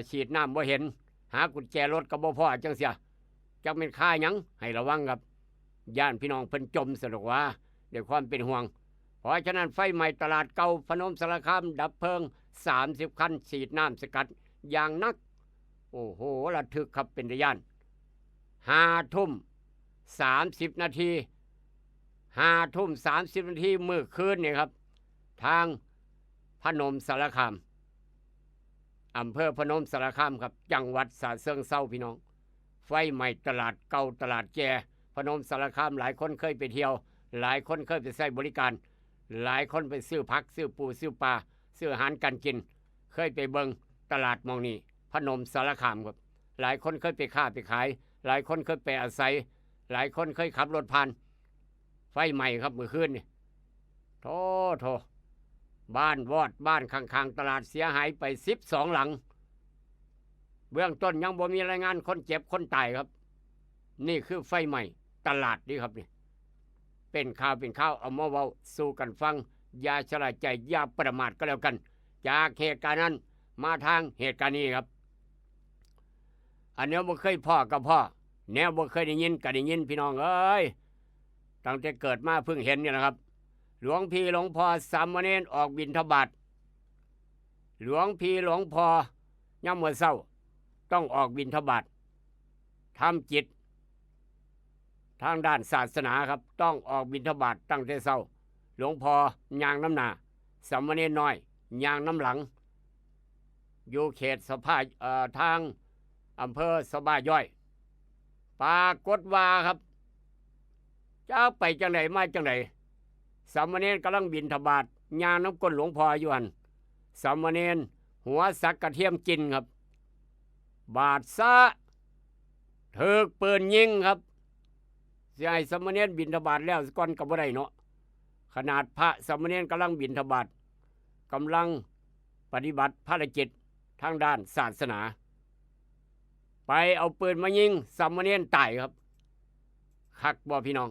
ฉีดน้ำบ่เห็นหากุญแจรถก็บ่พอจังเสียจักเป็นค่าหยังให้ระวังครับย่านพี่น้องเพิ่นจมสนุกว่าด้วยความเป็นห่วงเพราะฉะนั้นไฟใหม่ตลาดเก่าพนมสารคามดับเพลิง30คันฉีดน้ำสกัดอย่างนักโอ้โหระทึกครับเป็นระยะ5 ทุ่ม 30 นาที5 ทุ่ม 30 นาทีมื้อคืนนี่ครับทางพนมสารคามอำเภอพนมสารคามครับจังหวัดฉะเชิงเทราพี่น้องไฟใหม่ตลาดเก่าตลาดแก่พนมสารคามหลายคนเคยไปเที่ยวหลายคนเคยไปใช้บริการหลายคนไปซื้อผักซื้อปูซื้อปลาซื้ออาหารการกินเคยไปเบิงตลาดมองนี้พนมสารคามครับหลายคนเคยไปค้าไปขายหลายคนเคยไปอาศัยหลายคนเคยขับรถผ่านไฟใหม่ครับเมื่อคืนนี่โธ่บ้านวอดบ้านข้างๆตลาดเสียหายไป12หลังเบื้องต้นยังบ่มีรายงานคนเจ็บคนตายครับนี่คือไฟใหม่ตลาดนี่ครับนี่เป็นข่าวเอามาเว้าสู่กันฟังอย่าชะล่าใจอย่าประมาทก็แล้วกันจากเหตุการณ์นั้นมาทางเหตุการณ์นี้ครับอันนี้บ่เคยพ่อกับพ่อแนวบ่เคยได้ยินก็ได้ยินพี่น้องเอ้ยตั้งแต่เกิดมาเพิ่งเห็นนี่นะครับหลวงพี่หลวงพ่อสามเณรออกบิณฑบาตหลวงพี่หลวงพ่อยามมื้อเช้าต้องออกบิณฑบาตทำจิตทางด้านศาสนาครับต้องออกบิณฑบาตตั้งแต่เช้าหลวงพ่อย่างน้ำหน้าสามเณรน้อยย่างน้ำหลังอยู่เขตสภาทางอำเภอสบาย่อยปรากฏว่าครับจะไปจังไหนมาจังไหนสามเณรกำลังบิณฑบาตย่างน้ำก้นหลวงพ่ออยู่หันสามเณรหัวสักกระเทียมกินครับบาดซะถูกปืนยิงครับเสียให้สามเณรบิณฑบาตแล้วก่อนก็บ่ได้เนาะขนาดพระสามเณรกำลังบิณฑบาตกำลังปฏิบัติภารกิจทางด้านศาสนาไปเอาปืนมายิงสามเณรตายครับคักบ่พี่น้อง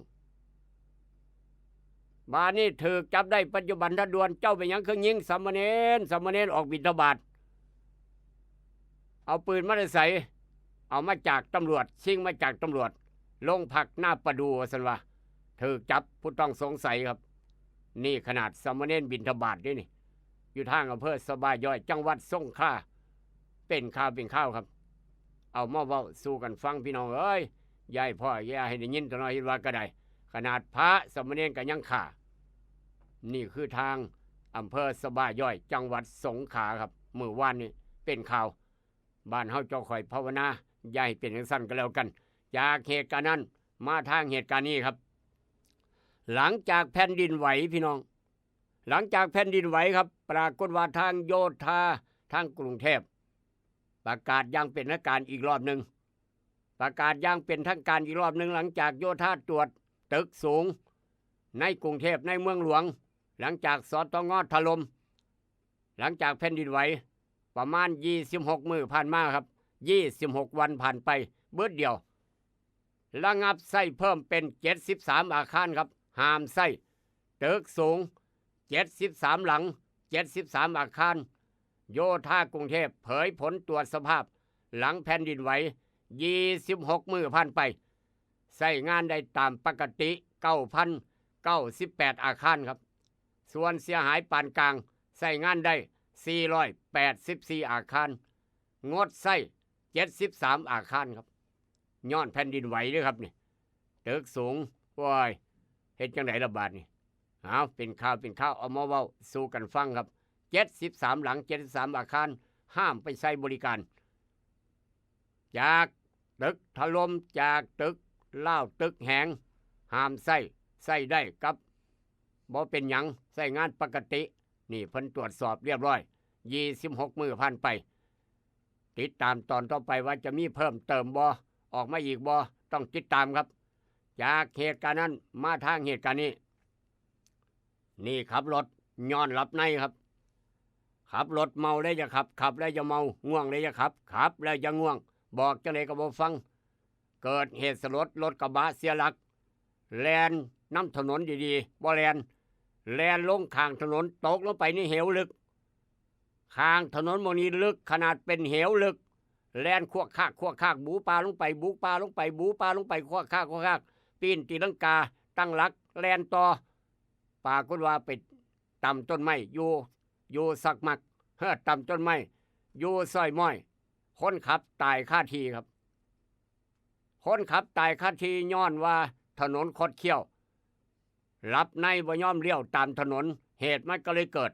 บ้านนี้ถูกจับได้ปัจจุบันทัดด่วนเจ้าไปยังเครื่องยิงสามเณรออกบิณฑบาต เอาปืนมาได้ใส่เอามาจากตำรวจชิงมาจากตำรวจลงพักหน้าประดูสันว่าถูกจับผู้ต้องสงสัยครับนี่ขนาดสามเณรบิณฑบาตด้วยนี่อยู่ทางอำเภอสบายย่อยจังหวัดสงขลาเป็นข่าวครับเอามาเว้าสู้กันฟังพี่น้องเอ้ยยายพ่อยายให้ได้ยินตัวน้อยว่าก็ได้ขนาดพระสามเณรก็ยังฆ่านี่คือทางอำเภอสบายย่อยจังหวัดสงขลาครับมื้อวานนี้เป็นข่าวบ้านเฮาเจ้าข่อยภาวนาอย่าให้เป็นจังซั่นก็แล้วกันจากเหตุการณ์นั้นมาทางเหตุการณ์นี้ครับหลังจากแผ่นดินไหวพี่น้องหลังจากแผ่นดินไหวครับปรากฏว่าทางโยธาทางกรุงเทพประกาศอย่างเป็นทางการอีกรอบหนึ่งประกาศอย่างเป็นทางการอีกรอบหนึ่งหลังจากโยธาตรวจตึกสูงในกรุงเทพในเมืองหลวงหลังจากสตง.ถล่มหลังจากแผ่นดินไหวประมาณ26 มื้อผ่านมาครับ26 วันผ่านไปเบิดเดียวระงับไส้เพิ่มเป็น73อาคารครับห้ามไส้ตึกสูง73หลัง73อาคารโยธากรุงเทพเผยผลตรวจสภาพหลังแผ่นดินไหว26 มื้อผ่านไปใช้งานได้ตามปกติ 9,098 อาคารครับส่วนเสียหายปานกลางใช้งานได้484อาคารงดใช้73อาคารครับย้อนแผ่นดินไหวด้วยครับนี่ตึกสูงว้ายเฮ็ดจังได๋ล่ะบาดนี่เอาเป็นข่าวเอามาเว้าสู่กันฟังครับ73หลัง73อาคารห้ามไปใช้บริการจากตึกถล่มจากตึกล้าวตึกแหงห้ามใช้ได้กับบ่เป็นหยังใช้งานปกตินี่เพิ่นตรวจสอบเรียบร้อย26 มื้อผ่านไปติดตามตอนต่อไปว่าจะมีเพิ่มเติมบ่ออกมาอีกบ่ต้องติดตามครับจากเหตุการณ์นั้นมาทางเหตุการณ์นี้นี่ขับรถย้อนหลับในครับขับรถเมาเลยจะขับแล้วจะเมาง่วงเลยจะขับแล้วจะง่วงบอกจังได๋ก็บ่ฟังเกิดเหตุสลดรถกระบะเสียหลักแล่นน้ำถนนดีๆบ่แล่นลงข้างถนนตกลงไปในเหวลึกข้างถนนโมนี้ลึกขนาดเป็นเหวลึกแล่นควกคากบูปลาลงไปบูปลาลงไปควกคากปีนตีลังกาตั้งหลักแล่นต่อปรากฏว่าไปต่ำต้นไม้อยู่สักมักต่ำต้นไม้อยู่ซอยม้อยคนขับตายคาที่ครับคนขับตายคาที่ย้อนว่าถนนคดเคี้ยวหลับในบ่ยอมเลี้ยวตามถนนเหตุมันก็เลยเกิด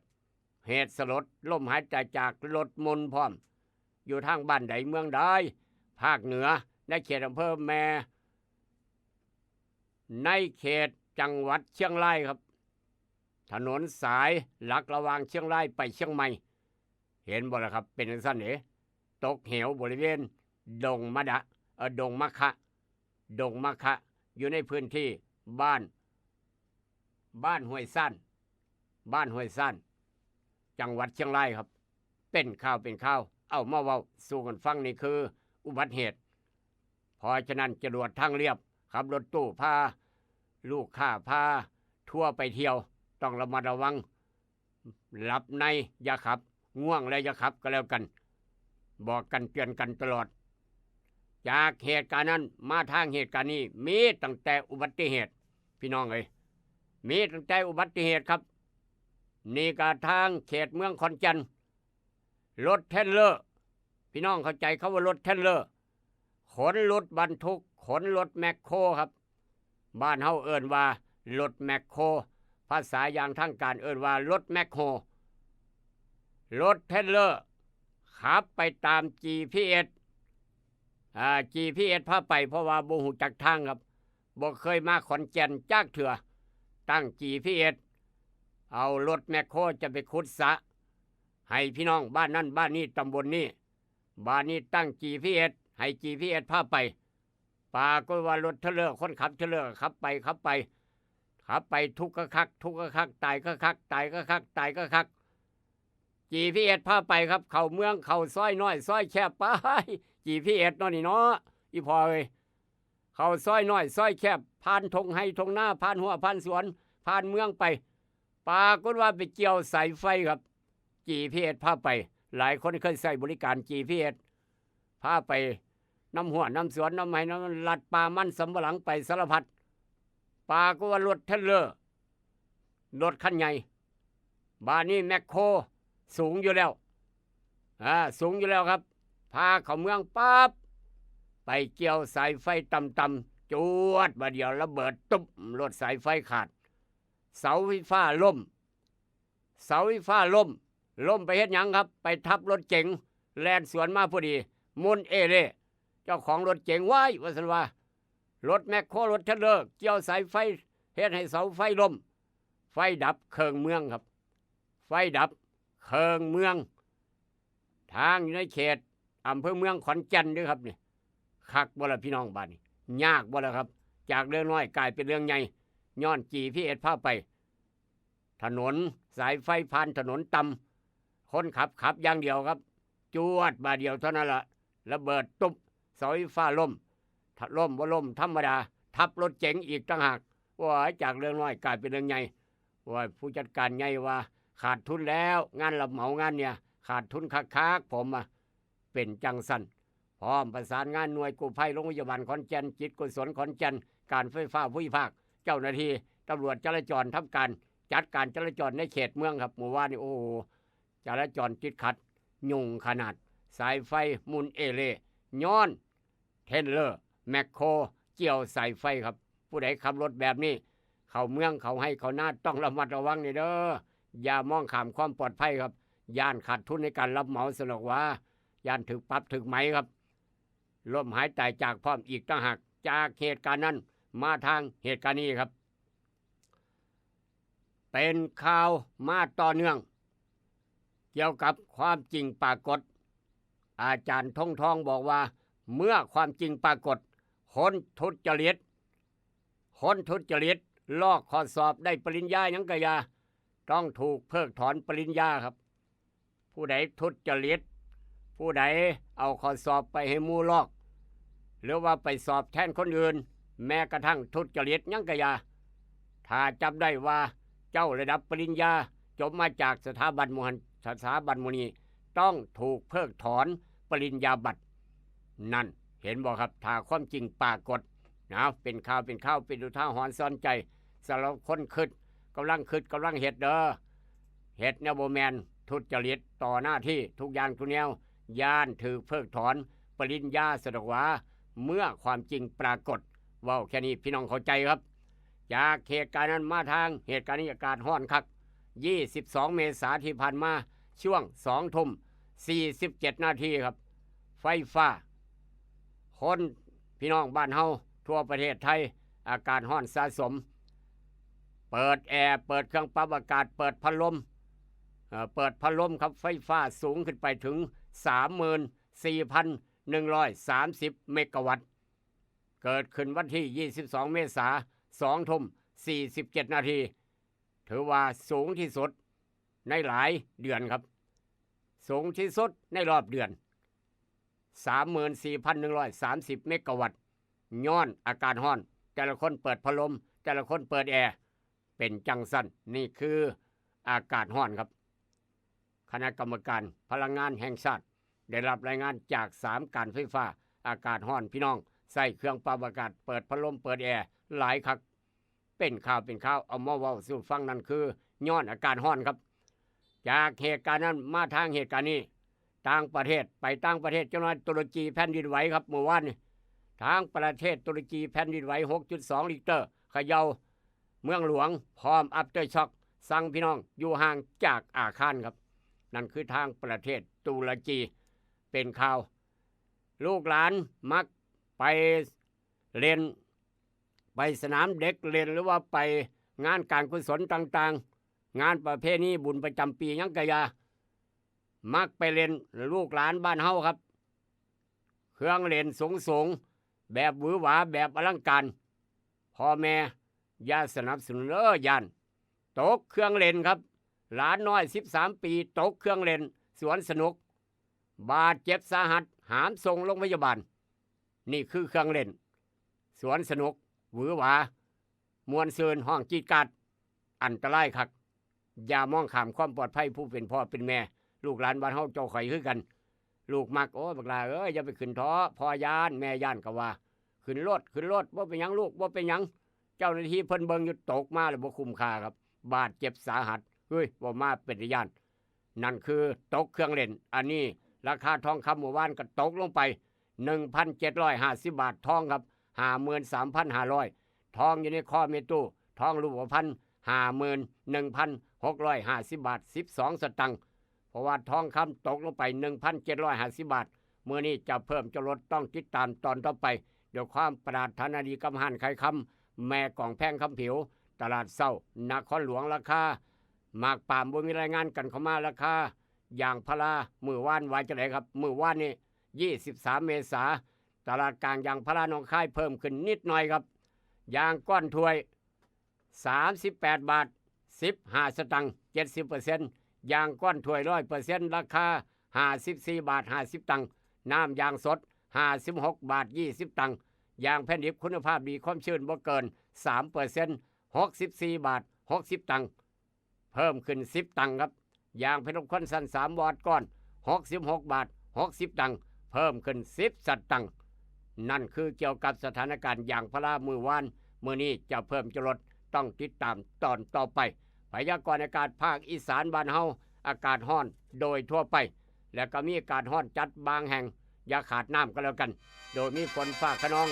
เหตุสลดล่มหายใจจากรถมนต์พร้อมอยู่ทางบ้านใดเมืองใดภาคเหนือในเขตอำเภอแม่ในเขตจังหวัดเชียงรายครับถนนสายหลักระหว่างเชียงรายไปเชียงใหม่เห็นบ่ล่ะครับเป็นจังซั่นเด้ตกเหวบริเวณดงมะคะอยู่ในพื้นที่บ้านห้วยซ่านจังหวัดเชียงรายครับเป็นข่าวเอามาเว้าสู่กันฟังนี่คืออุบัติเหตุเพราะฉะนั้นจรวดทางเรียบขับรถตู้พาลูกค้าพาทั่วไปเที่ยวต้องระมัดระวังหลับในอย่าขับง่วงแล้วอย่าขับก็แล้วกันบอกกันเตือนกันตลอดจากเหตุการณ์นั้นมาทางเหตุการณ์นี้มีตั้งแต่อุบัติเหตุพี่น้องเอ้ยมีตั้งแต่อุบัติเหตุครับนี่ก็ทางเขตเมืองขอนแก่นรถเทรลเลอร์พี่น้องเข้าใจเขาว่ารถเทรลเลอร์ขนรถบรรทุกขนรถแมคโครครับบ้านเฮาเอิ้นว่ารถแมคโครภาษาอย่างทางการเอิ้นว่ารถแมคโครรถเทรลเลอร์ขับไปตาม GPS GPS พาไปเพราะว่าบ่ฮู้จักทางครับบ่เคยมาขอนแก่นจักเทื่อตั้ง GPS เอารถแมคโครจะไปขุดสระให้พี่น้องบ้านนั้นบ้านนี้ตำบลนี้บ้านนี้ตั้ง GPS ให้ GPS พาไปปรากฏว่ารถเทรลเลอร์คนขับเทรลเลอร์ขับไปทุกข์ก็คักตายก็คัก GPS พาไปครับเข้าเมืองเข้าซอยน้อยซอยแคบไป GPS เนาะนี่เนาะอีพอเอ้ยเข้าซอยน้อยซอยแคบผ่านทงไห้ทงหน้าผ่านหัวผ่านสวนผ่านเมืองไปปรากฏว่าไปเกี่ยวสายไฟครับ GPS พาไปหลายคนเคยใช้บริการ GPS าไปน้ำหัวน้ำสวนน้ำไม้น้ำลัดปลามันสำปะหลังไปสารพัดปลาก็ว่ารถเทรลเลอร์รถคันใหญ่บ้านนี้แมคโครสูงอยู่แล้วสูงอยู่แล้วครับพาเข้าเมืองปั๊บไปเกี่ยวสายไฟต่ำๆจวดบาเดียวระเบิดตุ๊บรถสายไฟขาดเสาไฟฟ้าล่มไปเฮ็ดหยังครับไปทับรถเก๋งแล่นสวนมาพอดีมุนเอเร่เจ้าของรถเก๋งว้ายว่าซั่นว่ารถแมคโครรถเทรลเลอร์เกี่ยวสายไฟเฮ็ดให้เสาไฟล่มไฟดับเคิงเมืองครับไฟดับเคิงเมืองทางอยู่ในเขตอำเภอเมืองขอนแก่นด้วยครับนี่คักบ่ล่ะพี่น้องบ้านนี่ยากบ่ล่ะครับจากเรื่องน้อยกลายเป็นเรื่องใหญ่ย้อน GPS พาไปถนนสายไฟผ่านถนนต่ำคนขับอย่างเดียวครับจวดบาเดียวเท่านั้นละระเบิดตุ๊บเสาไฟฟ้าล่มบ่ล่มธรรมดาทับรถเก๋งอีกต่างหากว่าจากเรื่องน้อยกลายเป็นเรื่องใหญ่ว่าผู้จัดการใหญ่ว่าขาดทุนแล้วงานรับเหมางานเนี่ยขาดทุนคักๆผมเป็นจังสันพร้อมประสานงานหน่วยกู้ภัยโรงพยาบาลขอนแก่นจิตกุศลขอนแก่นการไฟฟ้าภูมิภาคเจ้าหน้าที่ตำรวจจราจรทำการจัดการจราจรในเขตเมืองครับเมื่อวานนี้โอ้โหจราจรติดขัดยุ่งขนาดสายไฟมุนเอเล่ย้อนเทรลเลอร์แมคโครเกี่ยวสายไฟครับผู้ใดขับรถแบบนี้เข้าเมืองเขาให้เขาหน้าต้องระมัดระวังนี่เด้ออย่ามองข้ามความปลอดภัยครับย่านขาดทุนในการรับเหมาสนอกว่าย่านถึกปรับถึกไหมครับล้มหายตายจากพร้อมอีกต่างหากจากเหตุการณ์นั้นมาทางเหตุการณ์นี้ครับเป็นข่าวมาต่อเนื่องเกี่ยวกับความจริงปรากฏอาจารย์ทองบอกว่าเมื่อความจริงปรากฏคนทุจริตลอกข้อสอบได้ปริญญาหยังกะยาต้องถูกเพิกถอนปริญญาครับผู้ใดทุจริตผู้ใดเอาข้อสอบไปให้หมู่ลอกหรือว่าไปสอบแทนคนอื่นแม้กระทั่งทุจริตหยังกะยาถ้าจับได้ว่าเจ้าระดับปริญญาจบมาจากสถาบันมุนีต้องถูกเพิกถอนปริญญาบัตรนั่นเห็นบ่ครับถ้าความจริงปรากฏนะเป็นข่าวเป็นอุทาหรณ์สอนใจสำหรับคนกำลังเฮ็ดเด้อเฮ็ดแนวบ่แม่นทุจริตต่อหน้าที่ทุกอย่างทุกแนวย่านถือเพิกถอนปริญญาสะดอกว่าเมื่อความจริงปรากฏเว้าแค่นี้พี่น้องเข้าใจครับจากเหตุการณ์นั้นมาทางเหตุการณ์นี้อากาศร้อนคัก22 เมษายนที่ผ่านมาช่วง 20:47 นาทีครับไฟฟ้าคนพี่น้องบ้านเฮาทั่วประเทศไทยอากาศร้อนสะสมเปิดแอร์เปิดเครื่องปรับอากาศเปิดพัดลมครับไฟฟ้าสูงขึ้นไปถึง 34,130 เมกะวัตต์เกิดขึ้นวันที่22 เมษายน 2:47 นาทีถือว่าสูงที่สุดในหลายเดือนครับสูงที่สุดในรอบเดือน 34,130 เมกะวัตต์ย้อนอากาศร้อนแต่ละคนเปิดพัดลมแต่ละคนเปิดแอร์เป็นจังสั้นนี่คืออากาศร้อนครับคณะกรรมการพลังงานแห่งชาติได้รับรายงานจาก3การไฟฟ้าอากาศร้อนพี่น้องใส่เครื่องปรับอากาศเปิดพัดลมเปิดแอร์หลายคักเป็นข่าวเอามาเว้าสู่ฟังนั่นคือย้อนอากาศร้อนครับจากเหตุการณ์นั้นมาทางเหตุการณ์นี้ต่างประเทศเจ้าหน้าที่ตุรกีแผ่นดินไหวครับเมื่อวานนี้ทางประเทศตุรกีแผ่นดินไหว 6.2 ลิกเตอร์เขย่าเมืองหลวงพร้อมอัฟเตอร์ช็อคสั่งพี่น้องอยู่ห่างจากอาคารครับนั่นคือทางประเทศตุรกีเป็นข่าวลูกหลานมักไปเล่นไปสนามเด็กเล่นหรือว่าไปงานการกุศลต่างๆงานประเพณีบุญประจำปีหยังกะยามักไปเล่นลูกหลานบ้านเฮาครับเครื่องเล่นสูงแบบหวือหวาแบบอลังการพ่อแม่อย่าสนับสนุนย่านตกเครื่องเล่นครับหลานน้อย13 ปีตกเครื่องเล่นสวนสนุกบาดเจ็บสาหัสหามส่งโรงพยาบาลนี่คือเครื่องเล่นสวนสนุกหวือหวามวนซืนห้องจีดกัดอันตรายคักอย่ามองข้ามความปลอดภัยผู้เป็นพ่อเป็นแม่ลูกหลานบ้านเฮาเจ้าข่อยคือกัน ลูกมักโอ้บักลาเอ้ยอย่าไปขึ้นท้อพ่อย่านแม่ย่านก็ว่าขึ้นรถบ่เป็นหยังลูกบ่เป็นหยังเจ้าหน้าที่เพิ่นเบิ่งอยู่ตกมาแล้วบ่คุ้มค่าครับบาดเจ็บสาหัสเฮ้ยบ่มาเป็นย่านนั่นคือตกเครื่องเล่นอันนี้ราคาทองคำเมื่อวานก็ตกลงไป 1,750 บาททองครับ 53,500 ทองอยู่ในข้อเมตู้ทองรูปพรรณ 51,650 บาท 12 สตังค์เพราะว่าทองคำตกลงไป 1,750 บาทมื้อนี้จะเพิ่มจะลดต้องติดตามตอนต่อไปเดี๋ยวความปรารถนาดีกำหันไข่คำแม่กล่องแพงคำผิวตลาดเศร้านครหลวงราคาหมากป่ามบ่มีรายงานกันเข้ามาราคาอย่างพารามือว่านไว้จะไหนครับมือว่านนี่23 เมษาตลาดกลางยางพาราหนองคายเพิ่มขึ้นนิดหน่อยครับยางก้อนถ้วย38 บาท 15 สตังค์ 70% ยางก้อนถ้วย 100% ราคา54 บาท 50 ตังค์น้ำยางสด56 บาท 20 ตังค์ยางแผ่นดิบคุณภาพดีความชื้นบ่เกิน 3% 64 บาท 60 ตังค์เพิ่มขึ้น10 ตังค์ครับยางเพชรคอนสัน3 วอตก้อน66 บาท 60 ตังค์เพิ่มขึ้น10 สตังค์นั่นคือเกี่ยวกับสถานการณ์ยางพารามือวานมือนี้จะเพิ่มจะลดต้องติดตามตอนต่อไปพยากรณ์อากาศภาคอีสานบ้านเฮาอากาศร้อนโดยทั่วไปและก็มีอากาศร้อนจัดบางแห่งอย่าขาดน้ำก็แล้วกันโดยมีฝนฟ้าคะนอง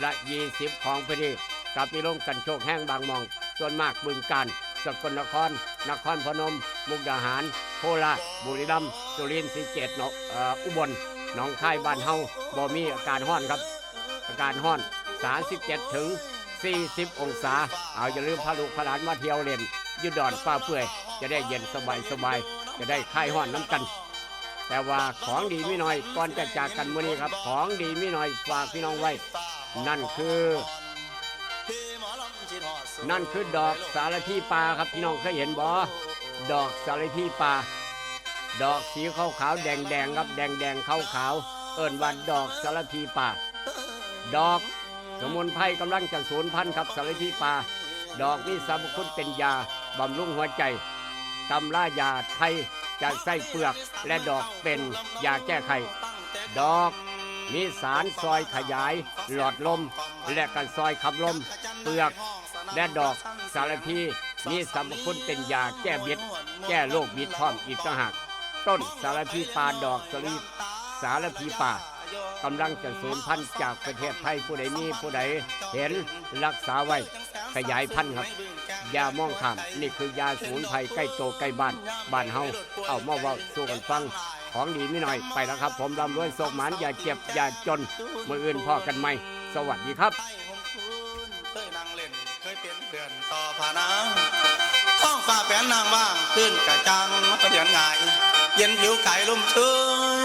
20%ของพื้นที่กับมีลมกันโชกแห้งบางหม่องส่วนมากบึงกาฬสกลนครนครพนมมุกดาหารโคราชบุรีรัมย์สุรินทร์ศรีสะเกษอุบลหนองคายบ้านเฮาบ่มีอากาศร้อนครับอากาศร้อน37 ถึง 40 องศาเอาอย่าลืมพาลูกพาหลานมาเที่ยวเล่นยืดดอนป้าเปื่อยจะได้เย็นสบายจะได้คลายร้อนน้ำกันแต่ว่าของดีไม่น้อยก่อนจะจากกันมื้อนี้ครับของดีไม่น้อยฝากพี่น้องไว้นั่นคือดอกสารพีปลาครับพี่น้องเคยเห็นบ่ดอกสารพีปลาดอกสีขาวๆแดงๆครับแดงๆขาวๆเอิ้นว่าดอกสารพีปลาดอกสมุนไพรกำลังจะสูญพันธุ์ครับสารพีปลาดอกมีสรรพคุณเป็นยาบำรุงหัวใจตำรายาไทยจะใส่เปลือกและดอกเป็นยาแก้ไขดอกมีสารซอยขยายหลอดลมและกันซอยขับลมเปลือกและดอกสารพีมีสรรพคุณเป็นยาแก้บิดแก้โรคบิดพร้อมอีกต่างหากต้นสารพีปลาดอกสารพีปลากำลังจะสูญพันธุ์จากประเทศไทยผู้ใดมีผู้ใดเห็นรักษาไว้ขยายพันธุ์ครับยามองข้ามนี่คือยาสมุนไพรใกล้โตใกล้บ้านเฮาเอามาเว้าสู่กันฟังของดีไม่น้อยไปแล้วครับผมร่ำรวยโศกหมานอย่าเจ็บอย่าจนมื้ออื่นพอกันใหม่สวัสดีครับเคยนั่งเล่นเคยเป็นเพื่อนต่อผานังท้องฟ้าแปลนนางว่างขึ้นกระจังเดือนง่ายเย็นผิวไก่ลุ่มชื้น